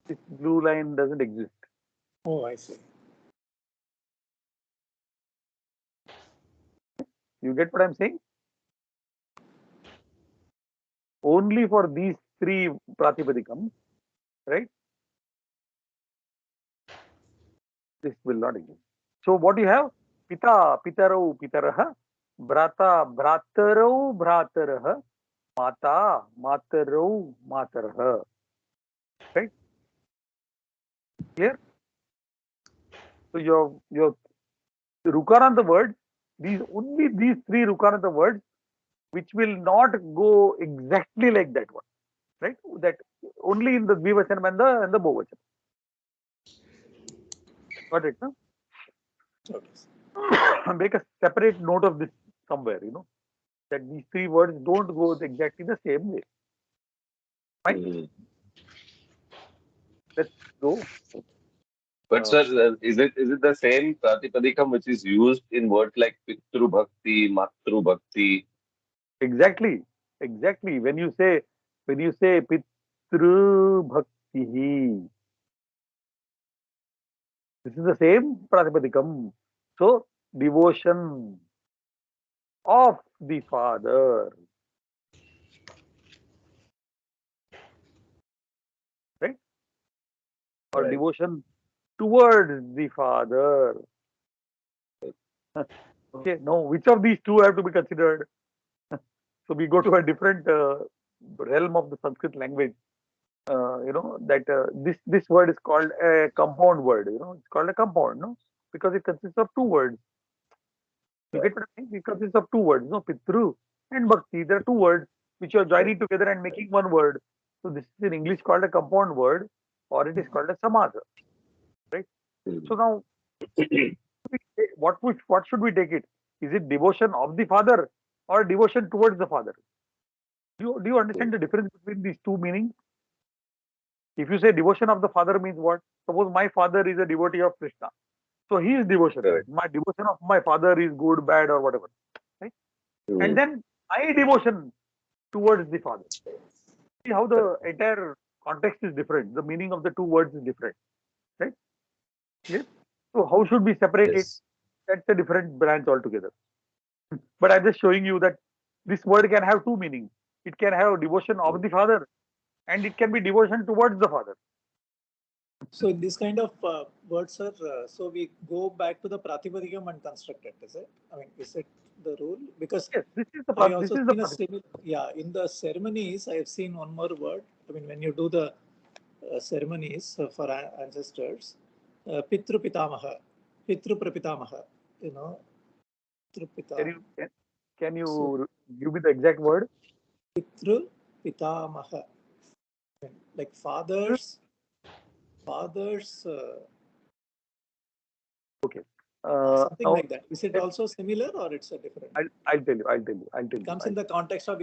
S1: this blue line doesn't exist.
S2: Oh, I see.
S1: You get what I'm saying? Only for these 3 Pratipadikams, right? This will not exist. So what you have? Pita, pitarau, pitaraha, brata, bratarau, brataraha, mata, matarau, mataraha. Right? Clear? So your Rukaranta words, only these three Rukaranta words, which will not go exactly like that one, right? That only in the Dvivachanam and the Bahuvachanam. Got it, no?
S2: Okay, sir.
S1: Make a separate note of this somewhere, that these three words don't go exactly the same way. Fine,
S3: Mhm.
S1: let's go.
S3: But sir, is it the same Pratipadikam which is used in words like Pitru Bhakti, Matru Bhakti?
S1: Exactly, exactly. When you say Pitru Bhakti, this is the same Pratipadikam. So devotion of the father, right? Or
S3: Right.
S1: devotion towards the father. Okay, now which of these two have to be considered? So we go to a different realm of the Sanskrit language. That this word is called a compound word. It's called a compound, no, because it consists of two words. You get what I mean? It consists of two words, no, Pitru and Bhakti. There are two words which you are joining together and making one word. So this is in English called a compound word, or it is called a samadha, right? So now, what should we take it? Is it devotion of the father or devotion towards the father? Do you understand the difference between these two meanings? If you say devotion of the father means what? Suppose my father is a devotee of Krishna. So he is devotion.
S3: Correct.
S1: My devotion of my father is good, bad, or whatever. Right? And
S3: Mhm.
S1: then my devotion towards the father. See how the entire context is different. The meaning of the two words is different. Right? Yes. So how should we separate it?
S3: Yes.
S1: That's a different branch altogether. But I'm just showing you that this word can have two meanings. It can have devotion of the father, and it can be devotion towards the father.
S2: So in this kind of words, sir, so we go back to the Pratipadikam and construct it, is it? I mean, is it the rule? Because
S1: Yes,
S2: I
S1: this
S2: also
S1: is the
S2: seen a similar, yeah, in the ceremonies, I have seen one more word. I mean, when you do the ceremonies for ancestors, Pitru Pitamaha, Pitru Prapitamaha, you know, Pitru
S1: Can
S2: Pitam.
S1: you can, can
S2: So
S1: you give me the exact word?
S2: Pitru Pitamaha, I mean, like fathers,
S1: Okay.
S2: something
S1: Now
S2: like that. Is it
S1: let-
S2: also similar or it's a different?
S1: I'll tell you. I'll tell you. I'll tell
S2: It
S1: you.
S2: comes in the context of uh,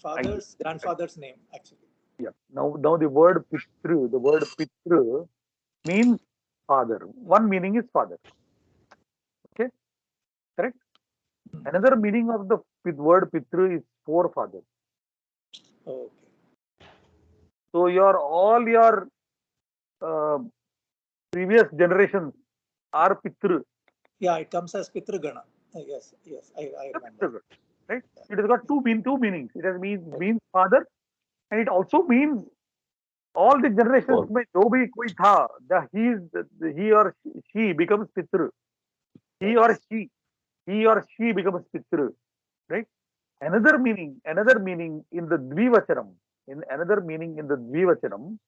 S1: I'll tell you.
S2: grandfather's name, actually.
S1: Yeah. Now the word pitru means father. One meaning is father. Okay, correct. Another meaning of the word pitru is forefather.
S2: Okay.
S1: So all your uh, previous generations are pitru.
S2: Yeah, it comes as Pitragana. Yes, I remember.
S1: Right? It has got two meanings. It has means father, and it also means all the generations
S3: Well,
S1: में जो भी कोई था, he or she becomes pitru. He
S2: Okay.
S1: or she becomes pitru. Right? Another meaning in the Dvivachanam. Another meaning in the Dvivachanam,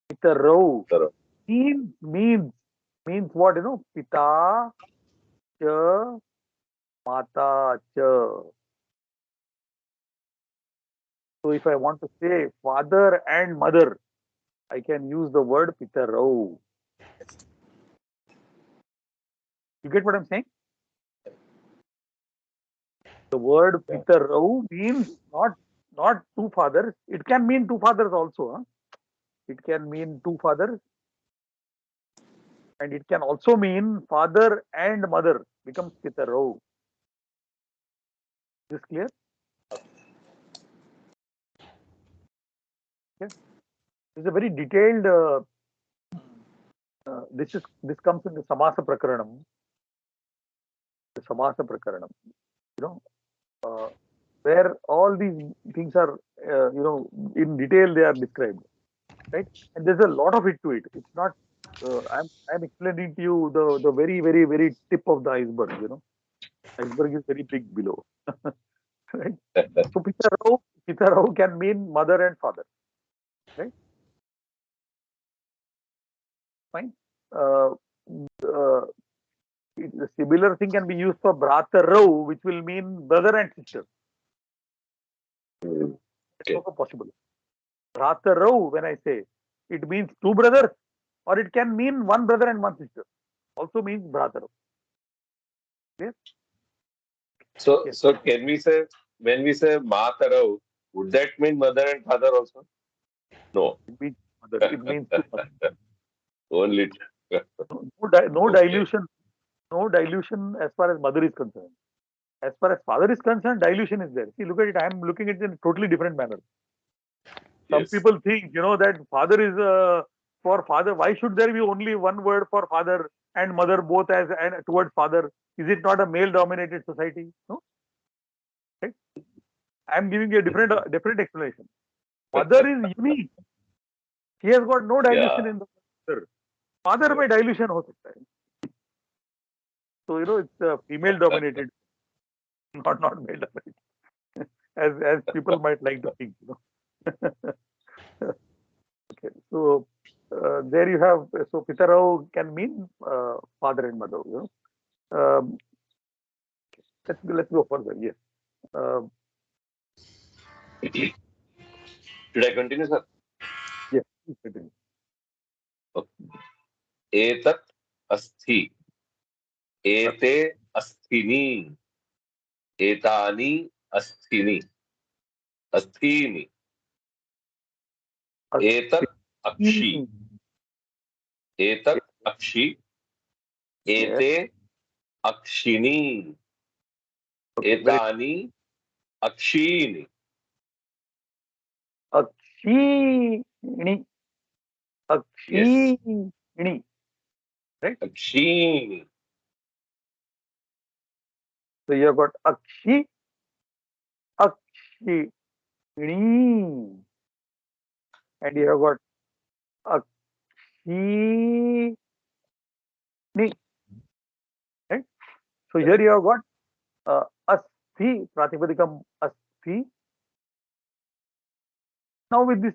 S1: pitarau
S3: correct.
S1: means what? Pita, cha, mata, cha. So if I want to say father and mother, I can use the word pitarau. You get what I'm saying? The word
S3: Yeah.
S1: pitarau means not two fathers. It can mean two fathers also. Huh? It can mean two fathers, and it can also mean father and mother becomes pitarau. Is this clear? Okay. This is a very detailed. This comes in the Samasa Prakaranam. The Samasa Prakaranam. You know, uh, where all these things are, in detail they are described, right? And there's a lot of it to it. It's not. I'm explaining to you the very very very tip of the iceberg. Iceberg is very big below, right? So Pitarau can mean mother and father, right? Fine. Uh, uh, the similar thing can be used for Bhratarau, which will mean brother and sister.
S3: Mm.
S1: It's also possible. Bhratarau, when I say, it means two brothers, or it can mean one brother and one sister. Also means Bhratarau. Yes?
S3: So,
S1: Yes.
S3: so can we say, when we say Matarau, would that mean mother and father also? No,
S1: It means mother. It means two mothers.
S3: only.
S1: No
S3: Okay.
S1: dilution. No dilution as far as mother is concerned. As far as father is concerned, dilution is there. See, look at it. I am looking at it in a totally different manner. Some
S3: Yes.
S1: people think, that father is for father. Why should there be only one word for father and mother both as and towards father? Is it not a male-dominated society? No, right? I am giving you a different explanation. Mother is unique. She has got no
S3: Yeah.
S1: dilution in the mother. Father by dilution ho sakta hai. So it's female-dominated, not male-dominated, as people might like to think. Okay, so there you have. So Pitarau can mean father and mother. Um, let's go further. Yes. Um,
S3: Should I continue, sir?
S1: yes. Please continue.
S3: एतत् अस्ति, एते अस्थिनि, एतानि अस्थिनि, अस्थीनि, एतत् अक्षि, एतत् अक्षि,
S1: Yes.
S3: एते अक्षिणि,
S1: Okay.
S3: एतानि अक्षीणि.
S1: Akshini.
S3: Yes.
S1: Akshini. Right.
S3: Akshini.
S1: So you have got Akshi. Akshini. And you have got Akshini. Right. So here you have got Asthi. Pratipadikam Asthi. Now with this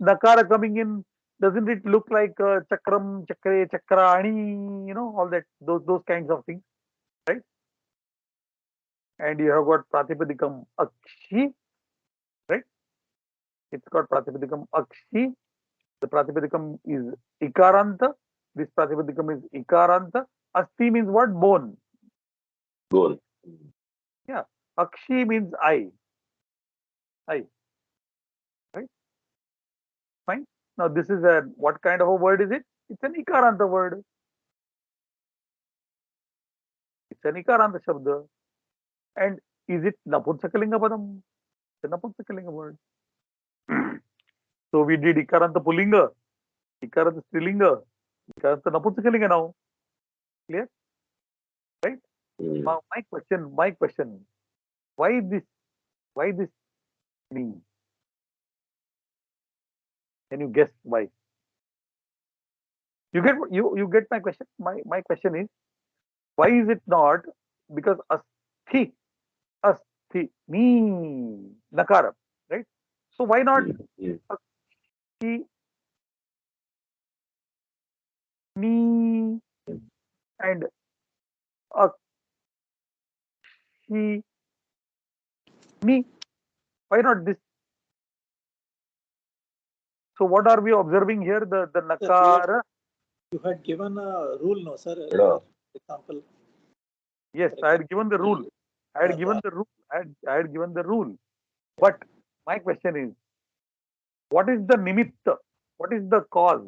S1: nakara coming in, doesn't it look like chakram, chakre, chakrani, all that, those kinds of things, right? And you have got pratipadikam akshi, right? It's got pratipadikam akshi. The pratipadikam is ikaranta. This pratipadikam is ikaranta. Asti means what? Bone.
S3: Goal.
S1: Yeah. Akshi means eye. Eye. Right? Fine. Now this is what kind of a word is it? It's an ikaranta word. It's an ikaranta shabda. And is it Napunsakalinga Padam? It's a Napunsakalinga word. So we did Ikaranta Pulinga, Ikaranta Strilinga, Ikaranta Napunsakalinga now. Clear? Right?
S3: Mm.
S1: Now my question, why this me? Can you guess why? You get my question? My question is, why is it not? Because asthi, me, nakara, right? So why not
S3: Mm.
S1: asthi, me, and akshi, me? Why not this? So what are we observing here? The
S2: Sir,
S1: nakara.
S2: you had given a rule, no, sir?
S3: Yeah.
S2: Example.
S1: Yes, I had given the rule. I had given the rule. I had given the rule. But my question is, what is the nimitta? What is the cause?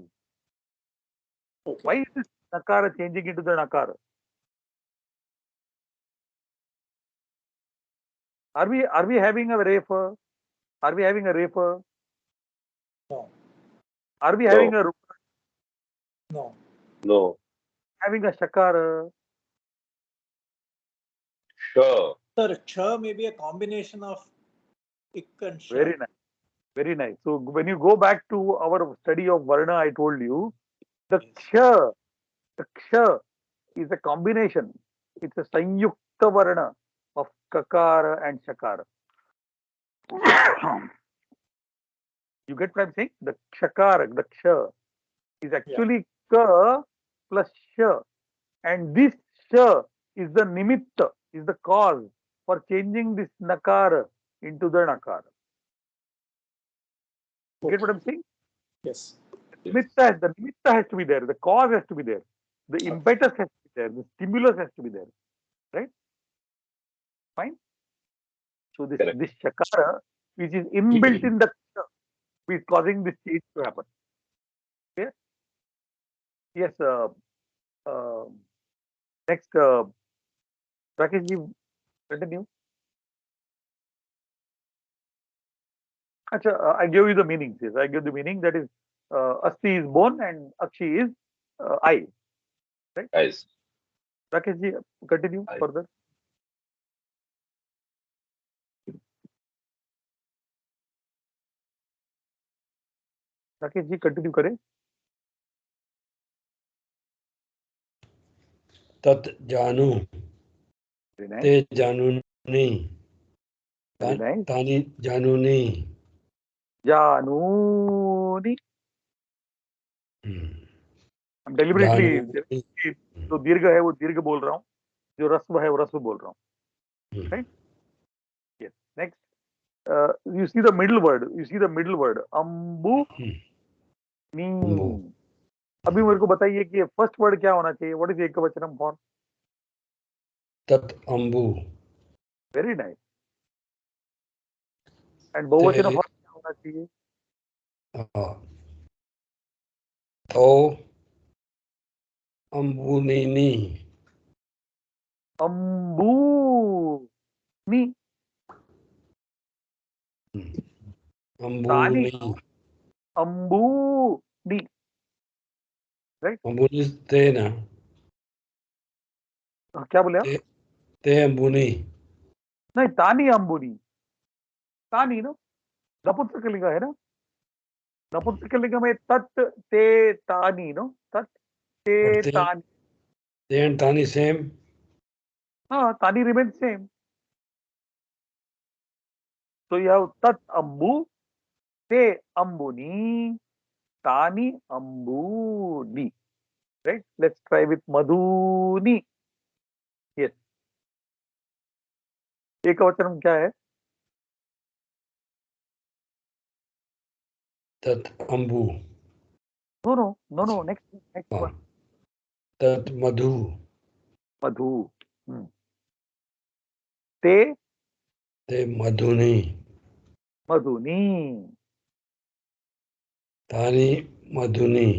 S2: Okay.
S1: Why is this nakara changing into the nakara? Are we having a refa? Are we having a refa?
S2: No.
S1: Are we
S3: No.
S1: having a rupa?
S2: No.
S3: No.
S1: Having a shakara?
S3: Sure.
S2: Sir, Ch may be a combination of Ik and Sh.
S1: Very nice. Very nice. So when you go back to our study of Varna, I told you the Ksha is a combination. It's a Sanyukta Varna of Kakara and Shakara. You get what I'm saying? The Kshakara, the Ksha is actually Ka plus Sha. And this Sha is the Nimitta, is the cause for changing this Nakara into the Nakara. You get what I'm saying?
S2: Yes.
S1: The nimitta has to be there, the cause has to be there, the impetus has to be there, the stimulus has to be there. Right? Fine. So
S3: Correct.
S1: this Shakara, which is inbuilt in the Ksha, is causing this change to happen. Okay? Yes. Uh, Next, Rakesh ji, continue. Acha, I gave you the meanings. Yes, I gave the meaning. That is, Asti is bone and Akshi is eye. Right?
S3: Guys,
S1: Rakesh ji, continue
S3: Eye.
S1: further. Rakesh ji continue करें.
S4: तत् जानू
S1: Very nice.
S4: ते जानूनी
S1: Very nice.
S4: तानी जानूनी
S1: जानूनी. I'm deliberately
S4: जानूनी
S1: जो दीर्घ है वो दीर्घ बोल रहा हूँ, जो रस्व है वो रस्व बोल रहा हूँ. Right? Yes. Next, you see the middle word. You see the middle word. Ambu ni.
S4: अम्बु
S1: अभी मेरे को बताइए कि फर्स्ट वर्ड क्या होना चाहिए. What is एकवचनम for?
S4: तत् अम्बु
S1: Very nice. And बहुवचन for क्या होना चाहिए?
S4: तो अम्बुनी
S1: अम्बू ni. तानी.
S4: अम्बुनी
S1: अम्बू ni. Right?
S4: अम्बुनी ते ना
S1: क्या बोले आप?
S4: ते अम्बुनी
S1: नहीं, तानी अंबुनी. तानी ना नपुंसकलिंग है ना. नपुंसकलिंग में तत् ते तानी नो. तत् ते
S4: और ते
S1: तानी.
S4: and तानी सेम.
S1: हाँ, तानी remains same. So you have tat ambu, te ambuni, tani ambuni. Right? Let's try with madhuni. Yes. एकवचनम क्या है?
S4: तत् अम्बु
S1: No. Next one.
S4: तत् मधु
S1: मधु. ते
S4: ते मधुनी
S1: मधुनी.
S4: तानी मधुनी.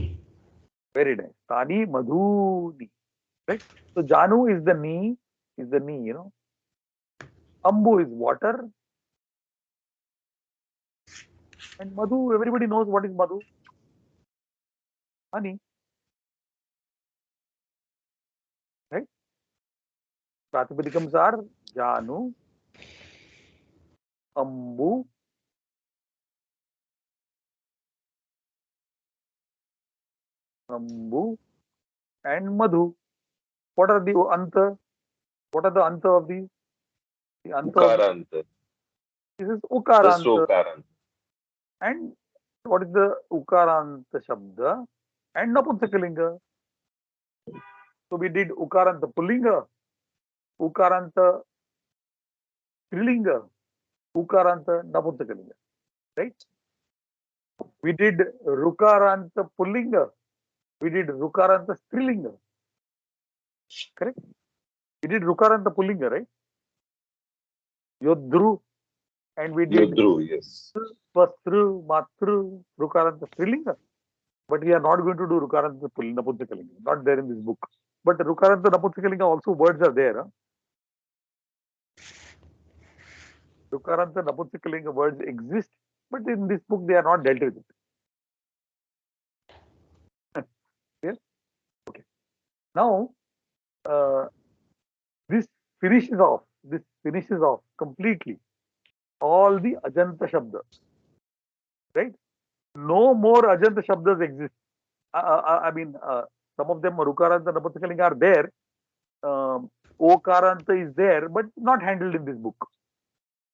S1: Very nice. Tani madhuni. Right? So Janu is the knee, you know. Ambu is water. And Madhu, everybody knows what is Madhu. Honey. Right? Pratipadikams are Janu, Ambu, and Madhu. What are the Anta? What are the Anta of these? The Anta of
S3: Ukaranta.
S1: this is
S3: Just
S1: Ukaranta.
S3: Ukaranta.
S1: And what is the Ukaranta Shabda? And Napunsakalinga. So we did Ukaranta Pullinga, Ukaranta Strilinga, Ukaranta Napunsakalinga. Right? We did Rukaranta Pullinga. We did Rukaranta Strilinga. Correct? We did Rukaranta Pullinga, right? Yodhru. And we did
S3: Yudru, yes.
S1: Svastru, Matru, Rukaranta Strilinga. But we are not going to do Rukaranta Napunsakalinga. Not there in this book. But Rukaranta Napunsakalinga also words are there. Huh? Rukaranta Napunsakalinga words exist, but in this book they are not dealt with. Yes? Okay. Now, this finishes off. This finishes off completely all the Ajanta Shabda. Right? No more Ajanta Shabdas exist. I mean, some of them, Rukaranta and Napusakalinga are there. Okaranta is there, but not handled in this book.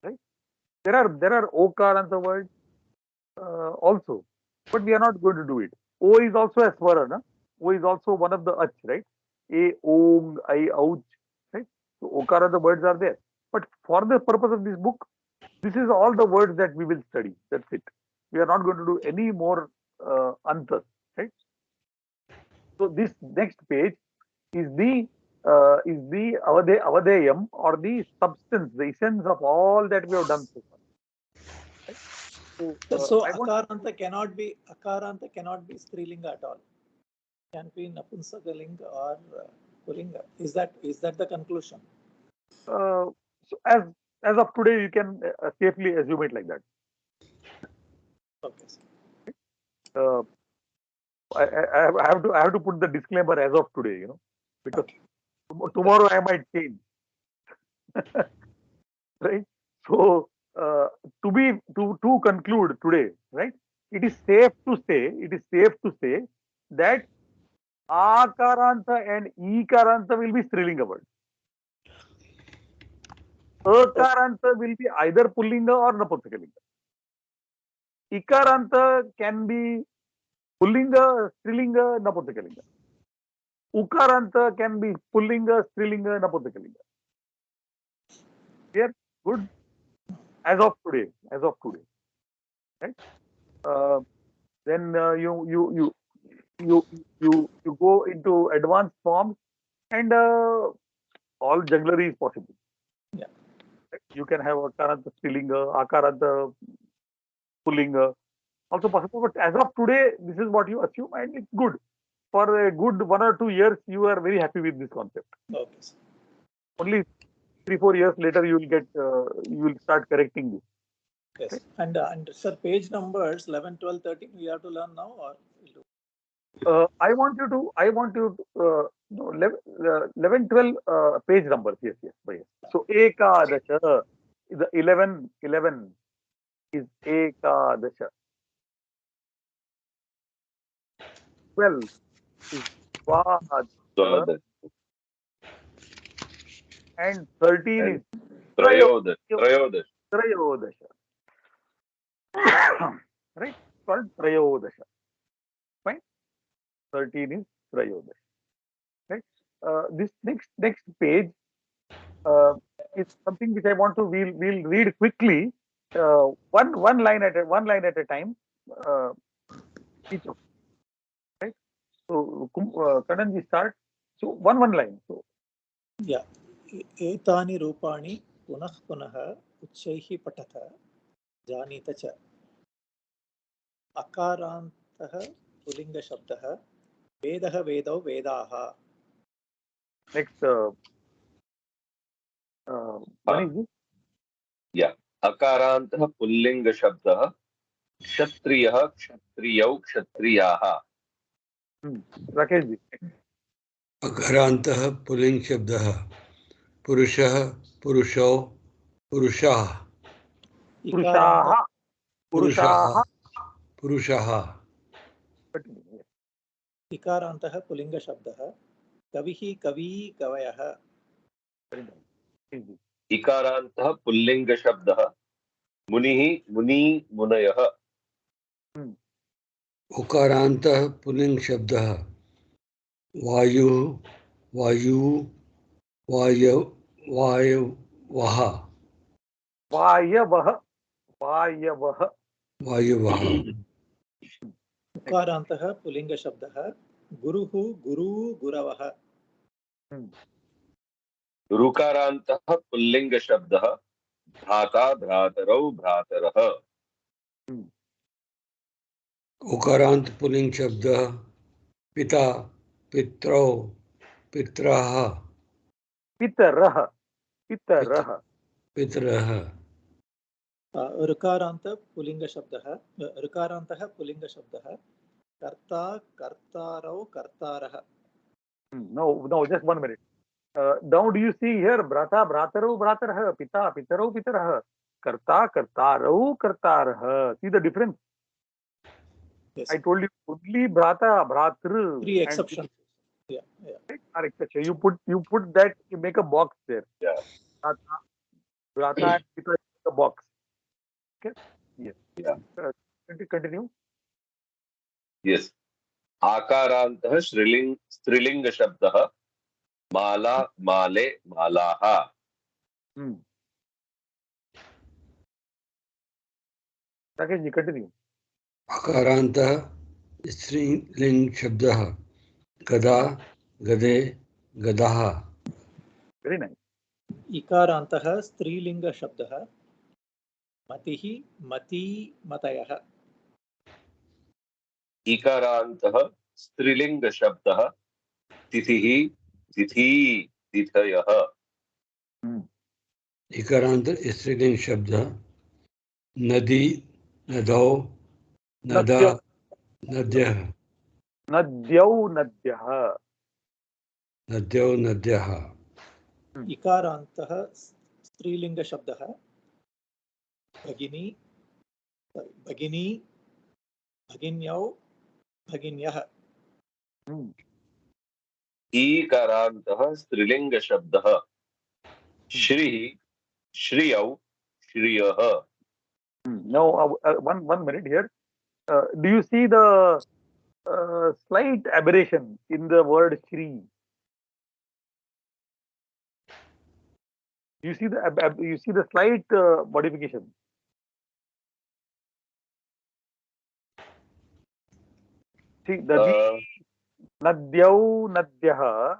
S1: Right? There are Okaranta words also, but we are not going to do it. O is also a swara, na? O is also one of the ach, right? A, Om, I, ouch, right? So Okaranta words are there. But for the purpose of this book, this is all the words that we will study. That's it. We are not going to do any more antas, right? So this next page is the avadeyam, or the substance, the essence of all that we have done so far. Right?
S2: So
S1: I want
S2: akaranta cannot be strilinga at all. Can be napunsakalinga or pullinga. Is that the conclusion?
S1: so as of today, you can safely assume it like that.
S2: Okay, sir.
S1: I have to put the disclaimer as of today, because tomorrow I might change. Right? So to conclude today, right? It is safe to say that Akaranta and Ikaranta will be Strilinga words. Akaranta will be either Pullinga or Napusakalinga. Ikaranta can be Pullinga, Strilinga, Napusakalinga. Ukaranta can be Pullinga, Strilinga, Napusakalinga. Here, good. As of today, right? Then you go into advanced forms, and all jugglery is possible.
S2: Yeah.
S1: You can have Akaranta Strilinga, Akaranta Pullinga, also possible. But as of today, this is what you assume, and it's good. For a good 1 or 2 years, you are very happy with this concept.
S2: Okay, sir.
S1: Only 3-4 years later, you will start correcting this.
S2: Yes. And sir, page numbers 11, 12, 13, we have to learn now, or we'll do?
S1: I want you to no, 11, 12 page numbers. Yes. So Ekadasha, the 11 is Ekadasha. 12 is Svadasha,
S3: Swadasha.
S1: and 13 is
S3: Trayodasha. Trayodasha.
S1: Trayodasha. Right? Called Trayodasha. Fine? 13 is Trayodasha. Right? This next page is something which I want to we'll read quickly, one line at a time, each of, right? So Kananji start. So one line. So
S2: Yeah. एतानि रूपाणि पुनः पुनः उच्चैः पठत जानीत च अकारान्तः पुल्लिङ्गशब्दः वेदः वेदौ वेदाः
S1: next, Manish,
S3: Yeah. Akarantah pullinga shabdah. Kshatriyah kshatriyau kshatriyaah.
S1: Rakesh ji.
S4: अकारान्तः पुल्लिङ्ग शब्दः पुरुषः पुरुषौ पुरुषाः
S1: Purushaha.
S4: पुरुषाः पुरुषाः
S2: इकारान्तः पुल्लिङ्गशब्दः कविः कवी कवयः
S3: Ikarantah pullinga shabdah. Munihi muni munayah.
S4: उकारान्तः पुल्लिङ्ग शब्दः वायुः वायुः वायवः
S1: Vayavah.
S4: वायुवः
S2: उकारान्तः पुल्लिङ्गशब्दः गुरुः गुरू गुरवः
S3: Rukarantah pullinga shabdah. Bhrata bhratarau bhratarah.
S4: उकारान्त पुल्लिङ्ग शब्दः पिता पितरौ पितरः
S1: Pitarah.
S4: पितरः
S2: ऋकारान्तः पुल्लिङ्गशब्दः कर्ता कर्तारौ कर्तारः
S1: No, just 1 minute. Now do you see here Bhrata, Bhratarau, Bhratarah, Pita, Pitarau, Pitarah, Karta, Kartarau, Kartarah. See the difference?
S2: Yes.
S1: I told you only Bhrata, Bhratru
S2: Three
S1: and
S2: exceptions. Yeah.
S1: are exception. You put that, you make a box there.
S3: Yeah.
S1: Bhrata, Bhrata and Pita, you make a box. Okay. Yes.
S3: Yeah.
S1: Continue.
S3: Yes. आकारान्तः स्त्रीलिङ्गशब्दः Mala Male मालाः.
S1: Rakesh ji, continue.
S4: Akarantah Striling Shabdah Gada Gade Gadaha.
S1: Very nice.
S2: इकारान्तः स्त्रीलिङ्गशब्दः मतिः मती मतयः.
S3: इकारान्तः स्त्रीलिङ्गशब्दः तिथिः तिथि तिथयः.
S4: Ikaranta Striling Shabdah Nadi Nadau
S1: Nadya.
S4: Nada Nadyah
S1: Nadyau, Nadyah.
S4: Nadyau Nadyaha.
S2: इकारान्तः स्त्रीलिङ्गशब्दः भगिनी भगिनी भगिन्यौ भगिन्यः.
S3: ईकारान्तः स्त्रीलिङ्गशब्दः श्रीः श्रियौ श्रियः.
S1: Now, one minute here. Do you see the slight aberration in the word Shri? You see the slight modification. See, Nadyau, Nadyaha.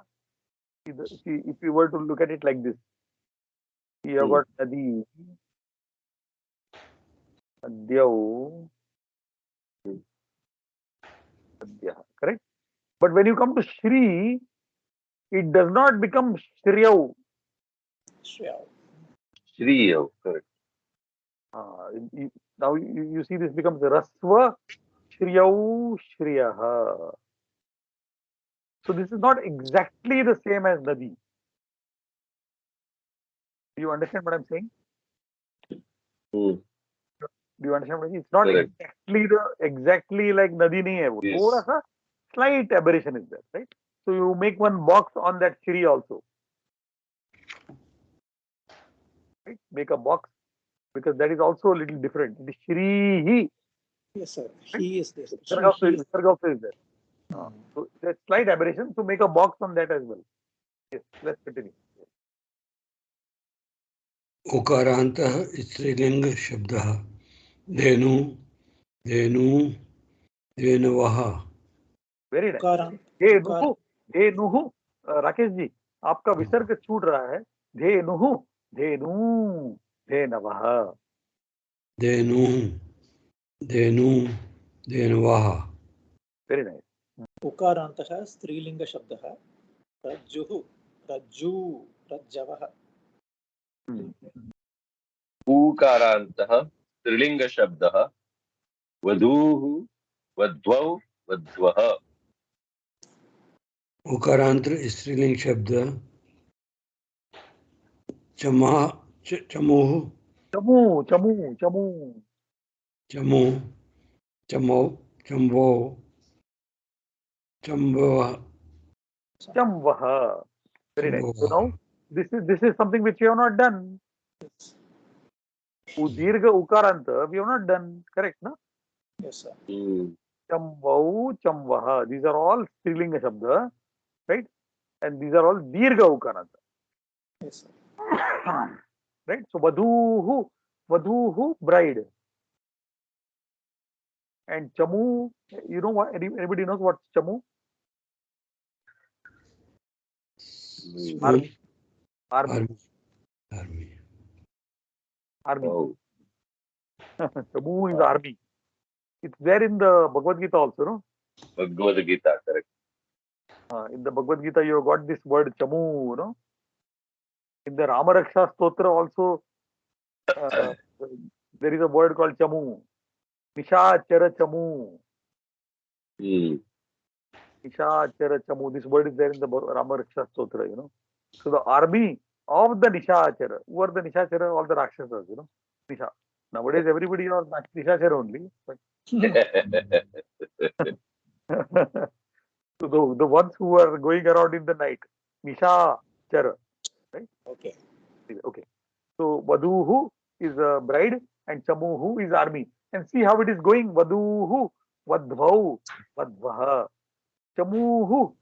S1: See, if you were to look at it like this, you have got Nadi, Nadyau, Nadyaha, correct? But when you come to Shri, it does not become Shriau.
S2: श्रेयौ.
S3: श्रियौ, correct.
S1: Now you see this becomes Rasva, Shriyau, Shriyaha. So this is not exactly the same as Nadi. Do you understand what I'm saying?
S3: Hmm.
S1: Do you understand what I'm saying? It's not
S3: Correct.
S1: exactly like Nadi nahi hai wo.
S3: Yes.
S1: Thoda sa slight aberration is there, right? So you make one box on that Shri also. Right? Make a box because that is also a little different. It is Shrihi.
S2: Yes, sir. He is this.
S1: Visarga also is there. So there's slight aberration. So make a box on that as well. Yes, let's continue.
S4: Ukarantah Striling Shabdah Dhenu Dhenu Dhenavaha.
S1: Very nice.
S2: उकारांत
S1: धेनुः धेनुः राकेश जी आपका विसर्ग छूट रहा है धेनुः धेनु धेनवः
S4: Dhenu Dhenu Dhenavaha.
S1: Very nice
S2: उकारान्तः स्त्रीलिंग शब्दः रज्जुः रज्जू रज्जवः.
S3: ऊकारान्तः स्त्रीलिङ्गशब्दः वधूः वध्वौ वध्वः.
S4: Ukarantar Striling Shabdah Chama Chamuh
S1: चमू चमू चमू
S4: Chamu Chamo Chambo Chambava
S1: चमवः very nice so now this is something which you have not done दीर्घ उकारांत we have not done correct na
S2: Yes, sir.
S1: चमवौ चमवः these are all स्त्रीलिंग शब्द right and these are all दीर्घ उकारांत
S2: Yes, sir.
S1: right so vadhuhu bride and chamu you know what anybody knows what chamu army army
S4: Army.
S1: army
S3: Oh.
S1: chamu is army it's there in the Bhagavad Gita also no
S3: Bhagavad Gita, correct.
S1: in the Bhagavad Gita you have got this word chamu no in the Ramaraksha Stotra also there is a word called chamu Nishachara chamu
S3: Hmm.
S1: Nishachara chamu this word is there in the Ramaraksha Stotra you know So the army of the Nishachara, who are the Nishachara? All the Rakshasas, Nisha. Nowadays everybody are Nishachara only, but so the ones who are going around in the night, Nishachara, right?
S2: Okay.
S1: Okay. So Vaduhu is a bride and Chamuhu is army. And see how it is going. Vaduhu, Vadvau, Vadvaha. Chamuhu,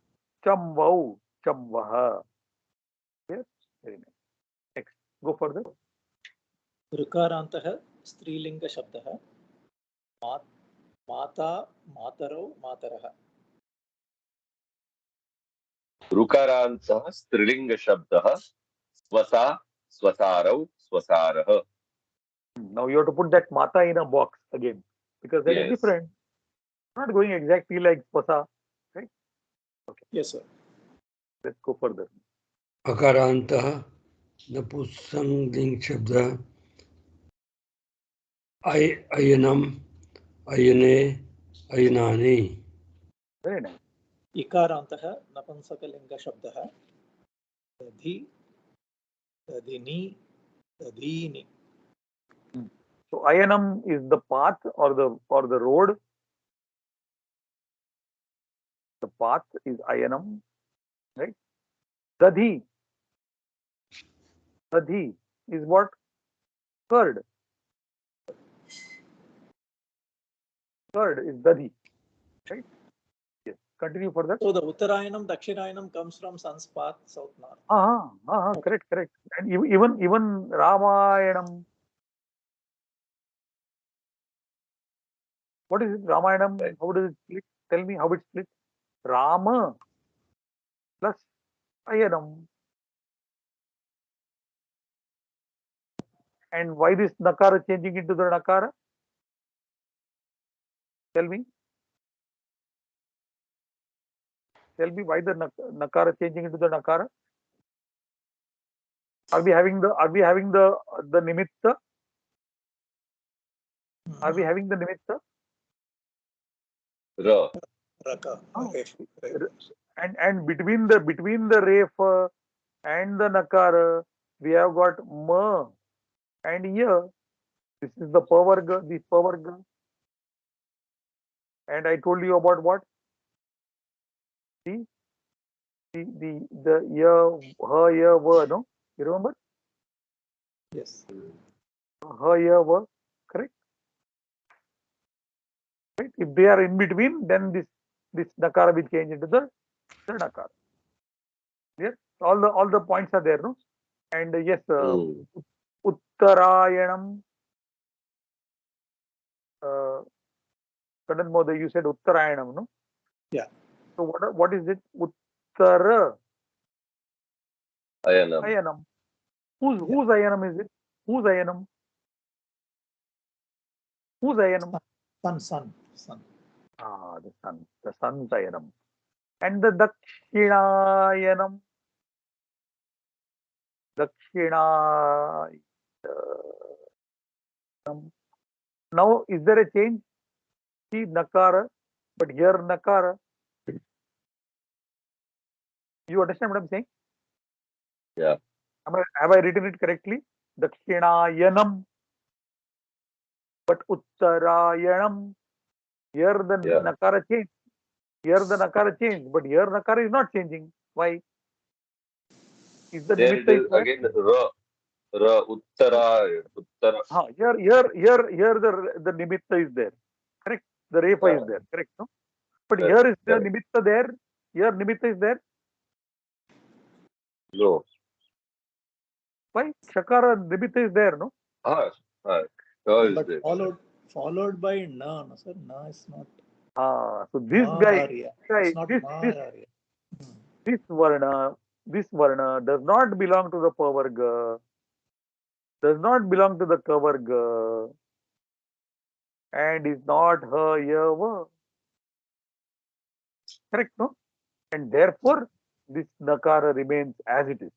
S1: Chamvau, Chamvaha. Yes? Very nice. Next. Go further.
S2: ऋकारन्तः स्त्रीलिङ्गशब्दः माता मातरौ मातरः
S3: ऋकारान्तः स्त्रीलिङ्गशब्दः स्वसा स्वसारौ स्वसारः.
S1: Now you have to put that mata in a box again because that is
S3: Yes.
S1: different. Not going exactly like Spasa. Right? Okay.
S2: Yes, sir.
S1: Let's go further.
S4: Akarantah, Napusangling Shabda, Ayanam, Ayane, Ayanani.
S1: Very nice.
S2: इकारान्तः नपुंसकलिङ्गशब्दः दधि दधिनि दधीनि
S1: So Ayanam is the path or the road. The path is Ayanam, right? Dadhi. Dadhi is what? Curd. Curd is Dadhi, right? Yes. Continue further.
S2: So the Uttarayanam, Dakshinayanam comes from sun's path, south north.
S1: Correct. And even Ramayanam. What is it? Ramayanam?
S3: Right.
S1: How does it split? Tell me how it splits. Rama plus Ayanam. And why this Nakara changing into the Nakara? Tell me. Tell me why the Nakara changing into the Nakara? Are we having the Nimitta? Are we having the Nimitta?
S3: Ra.
S2: Raka.
S1: Oh.
S2: Okay.
S1: And between the Refa and the Nakara, we have got Ma and Ya. This is the Pavarga, this Pavarga. And I told you about what? See? The Ya, Ha, Ya, Va, no? You remember?
S2: Yes.
S1: Ha, Ya, Va, correct? Right? If they are in between, then this Nakara will change into the Nakara. Yes? All the points are there, no? And yes, Uttarayanam. Kadan Mode, you said Uttarayanam, no?
S2: Yeah.
S1: So what is it? Uttara
S3: Ayanam.
S1: Ayanam. Whose Ayanam is it? Whose Ayanam? Whose Ayanam?
S2: Sun.
S1: The sun. The sun's Ayanam. And the Dakshinayanam. Dakshinayanam. Now, is there a change? See Nakara, but here Nakara. You understand what I'm saying?
S3: Yeah.
S1: Have I written it correctly? Dakshinayanam. But Uttarayanam. Here the Nakara changed. Here the Nakara changed, but here Nakara is not changing. Why? Is the
S3: There it
S1: Nimitta
S3: is
S1: is there?
S3: again. Ra. Uttara.
S1: Here the Nimitta is there. Correct? The Refa is there. Correct? No? But here is the Nimitta there. Here Nimitta is there.
S3: No.
S1: Why? Shakara Nimitta is there, no?
S2: But followed by na, no sir. Na is not.
S1: So this guy,
S2: It's not Maharya.
S1: this Varna does not belong to the Pavarga, does not belong to the Kavarga, and is not Ha, Ya, Va. Correct, no? And therefore, this Nakara remains as it is.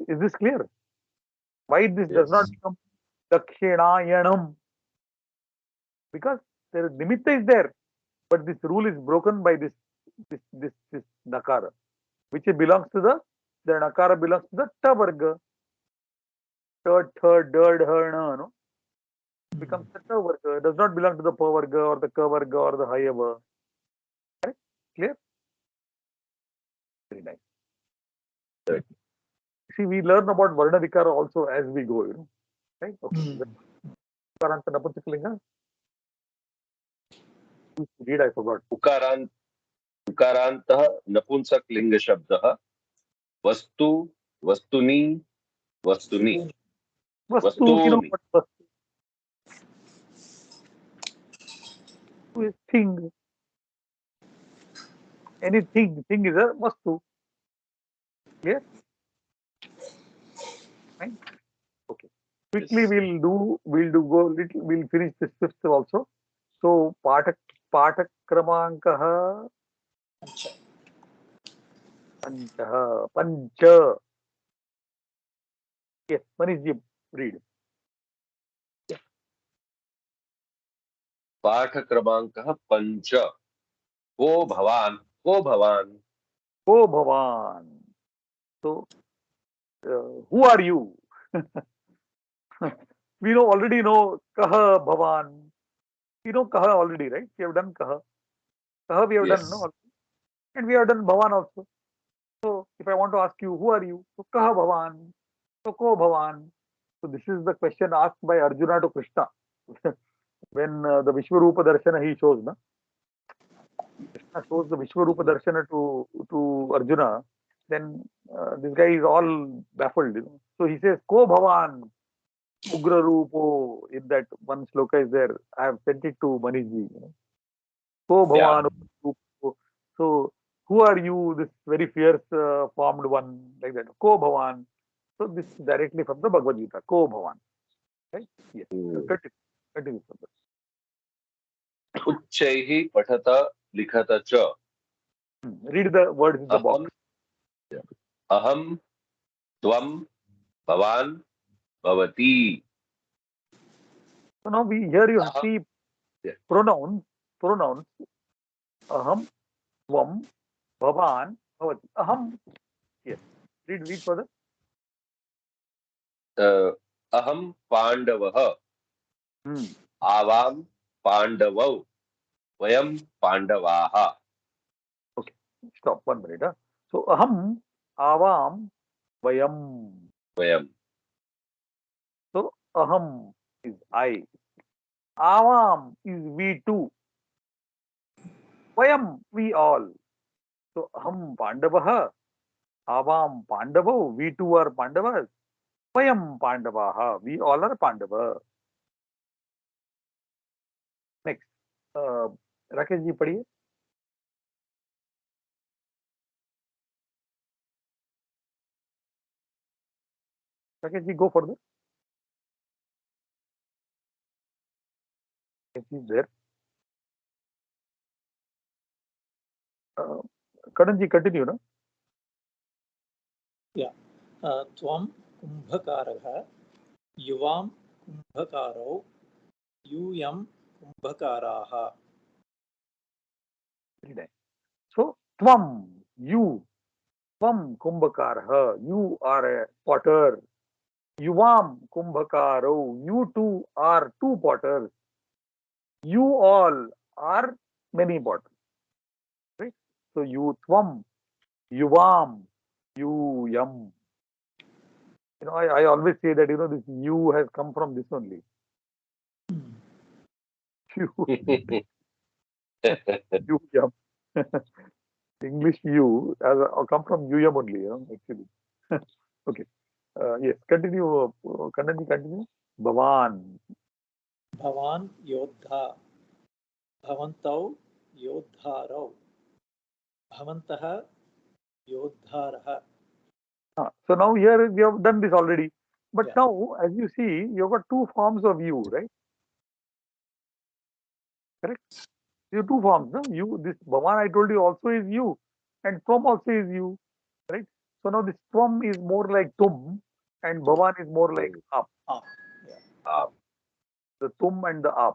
S1: Is this clear? Why this does not become Dakshinayanam? Because there Nimitta is there, but this rule is broken by this Nakara. which belongs to the, then akara belongs to the ta varga. Third, third, her, no, becomes the ta varga. Does not belong to the pa varga or the ka varga or the hayava. Right? Clear? Very nice.
S3: Correct.
S1: See, we learn about varna vikara also as we go, right? Okay. Ukaranta Napunsakalinga. Read, I forgot.
S3: उकारान्तः नपुंसकलिङ्गशब्दः वस्तु वस्तुनि वस्तुनि
S1: Vastu, you know
S3: वस्तूनि
S1: what vastu is? Thing. Anything. Thing is a vastu. Clear? Fine. Okay. Quickly
S2: Yes.
S1: we'll finish this fifth also. So Patak Kramankah
S2: Pancha.
S1: Pancha. Yes, Manishji, read.
S3: पाठक्रमाङ्कः पञ्च को भवान् को भवान्
S1: Ko Bhavan. So, who are you? We already know Kaha Bhavan. We know Kaha already, right? We have done Kaha. Kaha we have done,
S3: Yes.
S1: no? And we have done Bhavan also. So, if I want to ask you, who are you? So, Kaha Bhavan. So, Ko Bhavan. So, this is the question asked by Arjuna to Krishna. When the Vishwarupa Darshana he shows, na? Krishna shows the Vishwarupa Darshana to Arjuna, then this guy is all baffled. So he says, Ko Bhavan, Ugra Rupo, in that one sloka is there. I have sent it to Manishji. Ko
S3: Yeah.
S1: Bhavan, Ugra Rupo. So who are you, this very fierce formed one, like that? Ko Bhavan. So this is directly from the Bhagavad Gita. Ko Bhavan. Right? Yes. Continue.
S3: उच्चैः पठत लिखत च
S1: Read the words in the box.
S3: अहं त्वं भवान् भवती
S1: So now here you
S3: अहं
S1: see
S3: Yeah.
S1: pronouns. Aham, Tvam, Bhavan, Bhavati. Aham. Yes. Read further.
S3: अहं पाण्डवः
S1: Hmm.
S3: आवां पाण्डवौ वयं पाण्डवाः
S1: Okay. Stop 1 minute. Huh? So aham, avam, vayam.
S3: वयं
S1: So aham is I. Avam is we two. Vayam, we all. So aham Pandavaha. Avam Pandavo. We two are Pandavas. Vayam Pandavaha. We all are Pandava. Next. Rakesh ji पढ़िए. Rakesh ji, go further. If he's there. Karan ji, continue, no?
S2: त्वं कुम्भकारः युवां कुम्भकारौ यूयं कुम्भकाराः.
S1: Very nice. So, Tvam, you. Tvam Kumbhakarha, you are a potter. Yuvam Kumbhakaro, you two are two potters. You all are many potters. Right? So, you Tvam, Yuvam, you Yam. I always say that, this you has come from this only. You, you Yam. English you as come from you Yam only, actually. Okay. Yes, continue. Continue. Bhavan.
S2: भवान् योद्धा भवन्तौ योद्धारौ भवन्तः योद्धारः.
S1: So now here we have done this already. But
S2: Yeah.
S1: now, as you see, you've got two forms of you, right? Correct? You have two forms, no? You, this Bhavan I told you also is you, and Tvam also is you, right? So now this Tvam is more like Tum, and Bhavan is more like Aap.
S2: Yeah.
S1: The Tum and the Aap.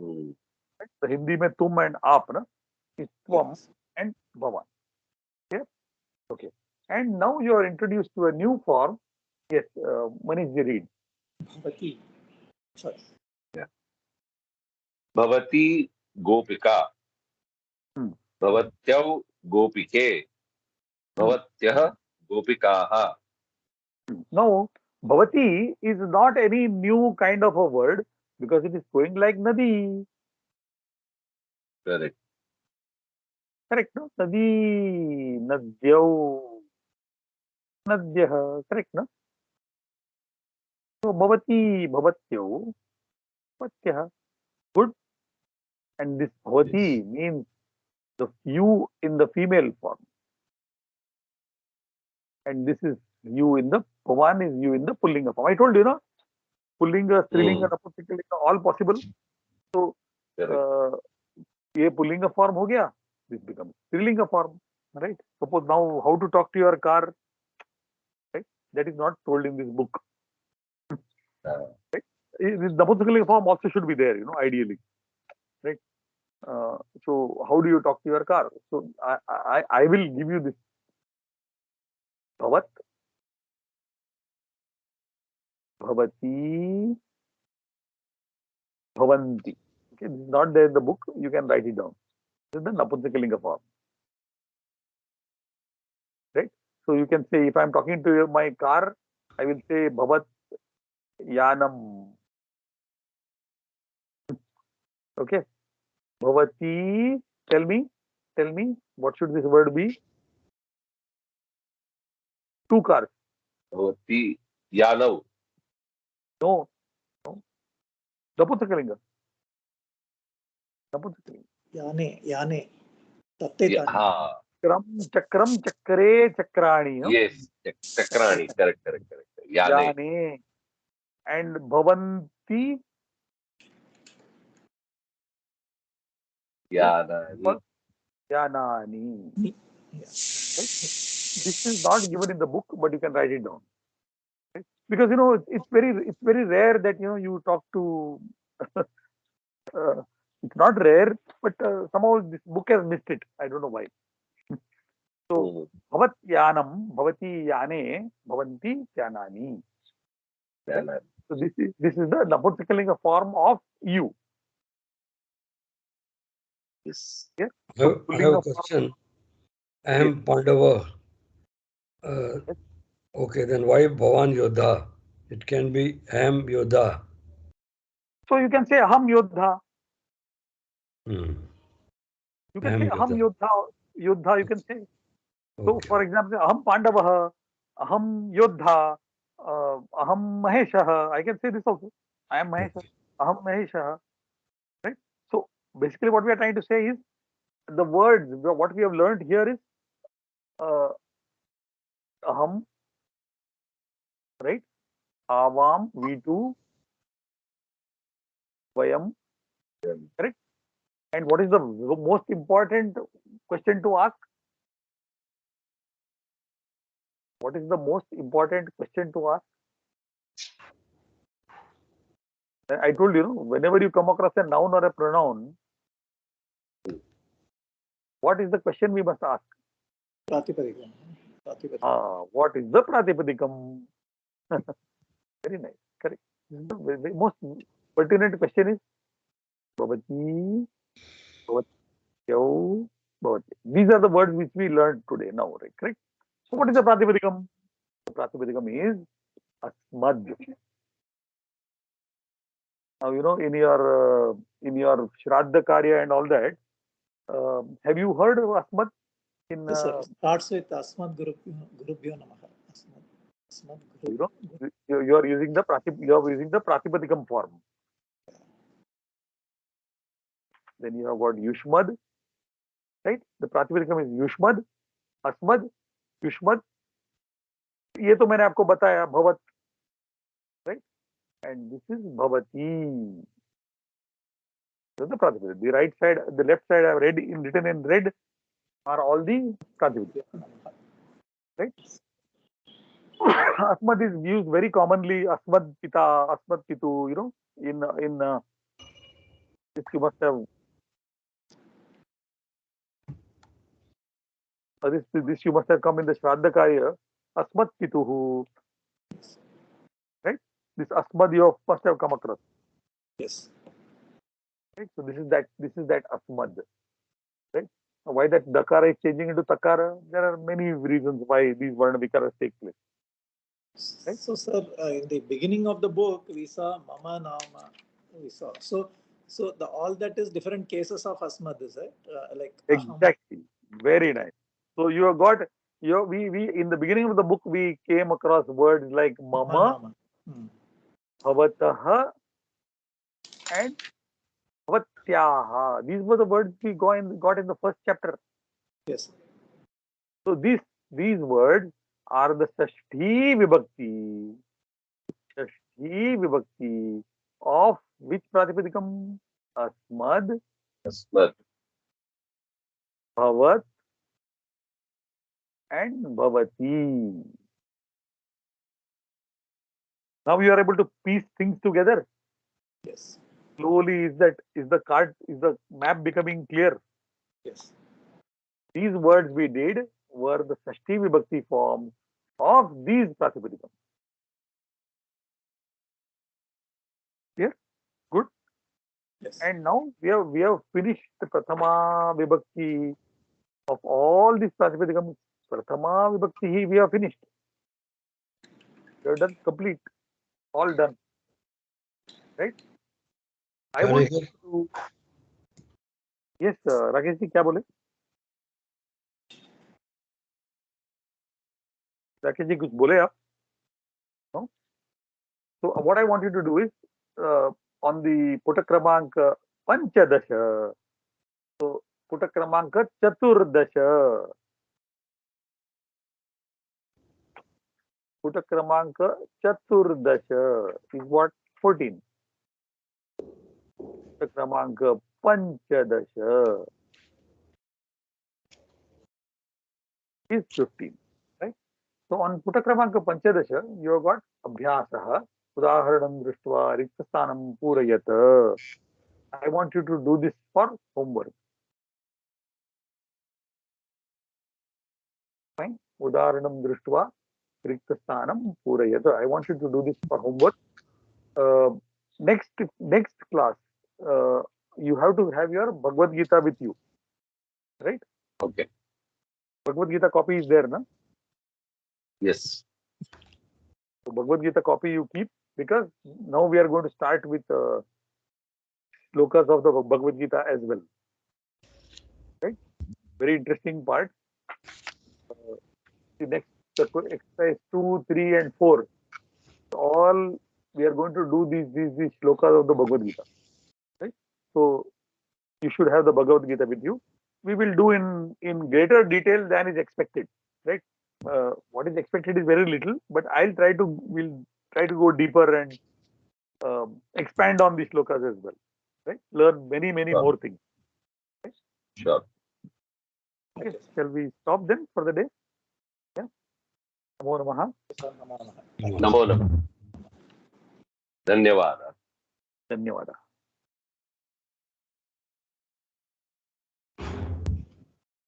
S3: Hmm.
S1: Right? The Hindi mein Tum and Aap, na? Is Tvam
S2: Yes.
S1: and Bhavan. And now you are introduced to a new form. Yes, Manish, read.
S2: Bhavati. Sorry.
S3: Bhavati Gopika.
S1: Hmm.
S3: Bhavatyau Gopike. Bhavatyah Gopikaha.
S1: Now, Bhavati is not any new kind of a word because it is going like Nadi.
S3: Correct.
S1: Correct, no? Nadi, Nadyau, Nadyah. Correct, no? So, Bhavati, Bhavatyau, Bhavatyah. Good. And this Bhavati
S3: Yes.
S1: means the you in the female form. And this is you in the Bhavan is you in the Pullinga form. I told you, no? Pullinga, Strilinga, Napunsakalinga, all possible. So,
S3: Correct.
S1: ये pulling form हो गया, this becomes स्त्रीलिंग form, right? Suppose now how to talk to your car, right? That is not told in this book. The Napunsakalinga form also should be there, ideally, right? So how do you talk to your car? So I will give you this bhavat, bhavati, bhavanti. Okay, this is not there in the book. You can write it down. This is the Napunsakalinga form, right? So you can say, if I am talking to my car, I will say bhavat yanam. Okay. Bhavati, tell me, what should this word be? Two cars.
S3: Bhavati Yanav.
S1: No, no. Napunsakalinga. Napunsakalinga.
S2: Yane. Tatte tane.
S3: Ha.
S1: Chakram, chakre, chakrani. No?
S3: Yes. Chakrani. Correct. Yane.
S1: Yane. And bhavanti,
S3: Yanani.
S1: yanani.
S2: Ni. Yeah.
S1: Right? This is not given in the book, but you can write it down. Right? Because it's very rare that you talk to. It's not rare, but somehow this book has missed it. I don't know why. So, bhavat yanam, bhavati yane, bhavanti yanani. Right?
S3: Yanani.
S1: So this is the Napunsakalinga form of you.
S3: Yes.
S1: Yeah.
S4: I have a
S1: Pullinga form.
S4: question. I am Pandava. Okay, then why Bhavan Yodha? It can be I am Yodha.
S1: So you can say aham yodha.
S4: Hmm.
S1: You
S4: I
S1: can
S4: am
S1: say aham
S4: Yodha.
S1: yodha. Yodha you can say. So
S4: Okay.
S1: for example, aham pandavah, aham yodha, aham maheshah. I can say this also. I am Mahesha.
S4: Okay.
S1: Aham maheshah. Right. So basically, what we are trying to say is the words. What we have learned here is uh, aham, right? Avam, we too, vayam, correct? And what is the most important question to ask? What is the most important question to ask? I told you, whenever you come across a noun or a pronoun, what is the question we must ask?
S2: Pratipadikam.
S1: What is the Pratipadikam? Very nice, correct. The most pertinent question is Bhavati, Bhavatyau, Bhavati. These are the words which we learned today now, right? Correct? So what is the Pratipadikam? The Pratipadikam is Asmad. Now, in your Shraddha Karya and all that, have you heard of Asmad?
S2: Yes, sir. Starts with Asmad Gurubhyo Namaha. Asmad Guru.
S1: You are using the Pratipadikam form. Then you have got Yushmad, right? The Pratipadikam is Yushmad, Asmad, Yushmad. ये तो मैंने आपको बताया Bhavat, right? And this is Bhavati. This is the Pratipadikam. The right side, the left side, I have written in red are all the Pratipadikam, right? Asmad is used very commonly. Asmad Pita, Asmad Pitu. In this you must have This you must have come in the Shraddha Asmat Pituhu. Right? This Asmad you must have come across.
S2: Yes.
S1: Right? So this is that Asmad. Right? Why that Dakara is changing into Takara? There are many reasons why these Varna Vikaras take place. Right?
S2: So, sir, in the beginning of the book, we saw Mama Nama. We saw all that is different cases of Asmad, is it? Like Aham.
S1: Exactly. Very nice. So you have got we in the beginning of the book we came across words like Mama,
S2: Nama.
S1: Bhavataha, and Bhavatyaha. These were the words we got in the first chapter.
S2: Yes.
S1: So these words are the Shashti Vibhakti. Shashti Vibhakti of which Pratipadikam? Asmad,
S3: Asmat.
S1: Bhavat, and Bhavati. Now you are able to piece things together.
S2: Yes.
S1: Slowly, is the map becoming clear?
S2: Yes.
S1: These words we did were the Shashti Vibhakti form of these Pratipadikam. Clear? Good.
S2: Yes.
S1: And now we have finished the Prathama Vibhakti of all these Pratipadikam. Prathama Vibhakti we have finished. We have done complete. All done. Right? I want
S4: Chanikar,
S1: to. Yes, Rakesh ji, क्या बोले? राकेश जी कुछ बोले आप? No? So what I want you to do is on the Puta Kramank Panchadasha. So Puta Kramank Chaturdasha. Puta Kramank Chaturdasha is what? 14. Puta Kramank Panchadasha is 15. Right? So on Puta Kramank Panchadasha, you have got Abhyasaha. Udaharanam Drishtva Riktastanam Purayat. I want you to do this for homework. Fine. Udaharanam Drishtva Riktastanam Purayat. I want you to do this for homework. Next class, you have to have your Bhagavad Gita with you, right?
S3: Okay.
S1: Bhagavad Gita copy is there, na?
S3: Yes.
S1: So Bhagavad Gita copy you keep, because now we are going to start with slokas of the Bhagavad Gita as well, right? Very interesting part. The next exercise 2, 3, and 4. All we are going to do these slokas of the Bhagavad Gita, right? So you should have the Bhagavad Gita with you. We will do in greater detail than is expected, right? What is expected is very little, but we'll try to go deeper and expand on these slokas as well, right? Learn many
S3: Sure.
S1: more things. Right?
S3: Sure.
S1: Okay.
S2: Okay, sir.
S1: Shall we stop then for the day? Yeah. Namo Namaha.
S2: Sir, Namo Namaha.
S3: Namo Namo. Dhanyavada.
S1: Dhanyawada.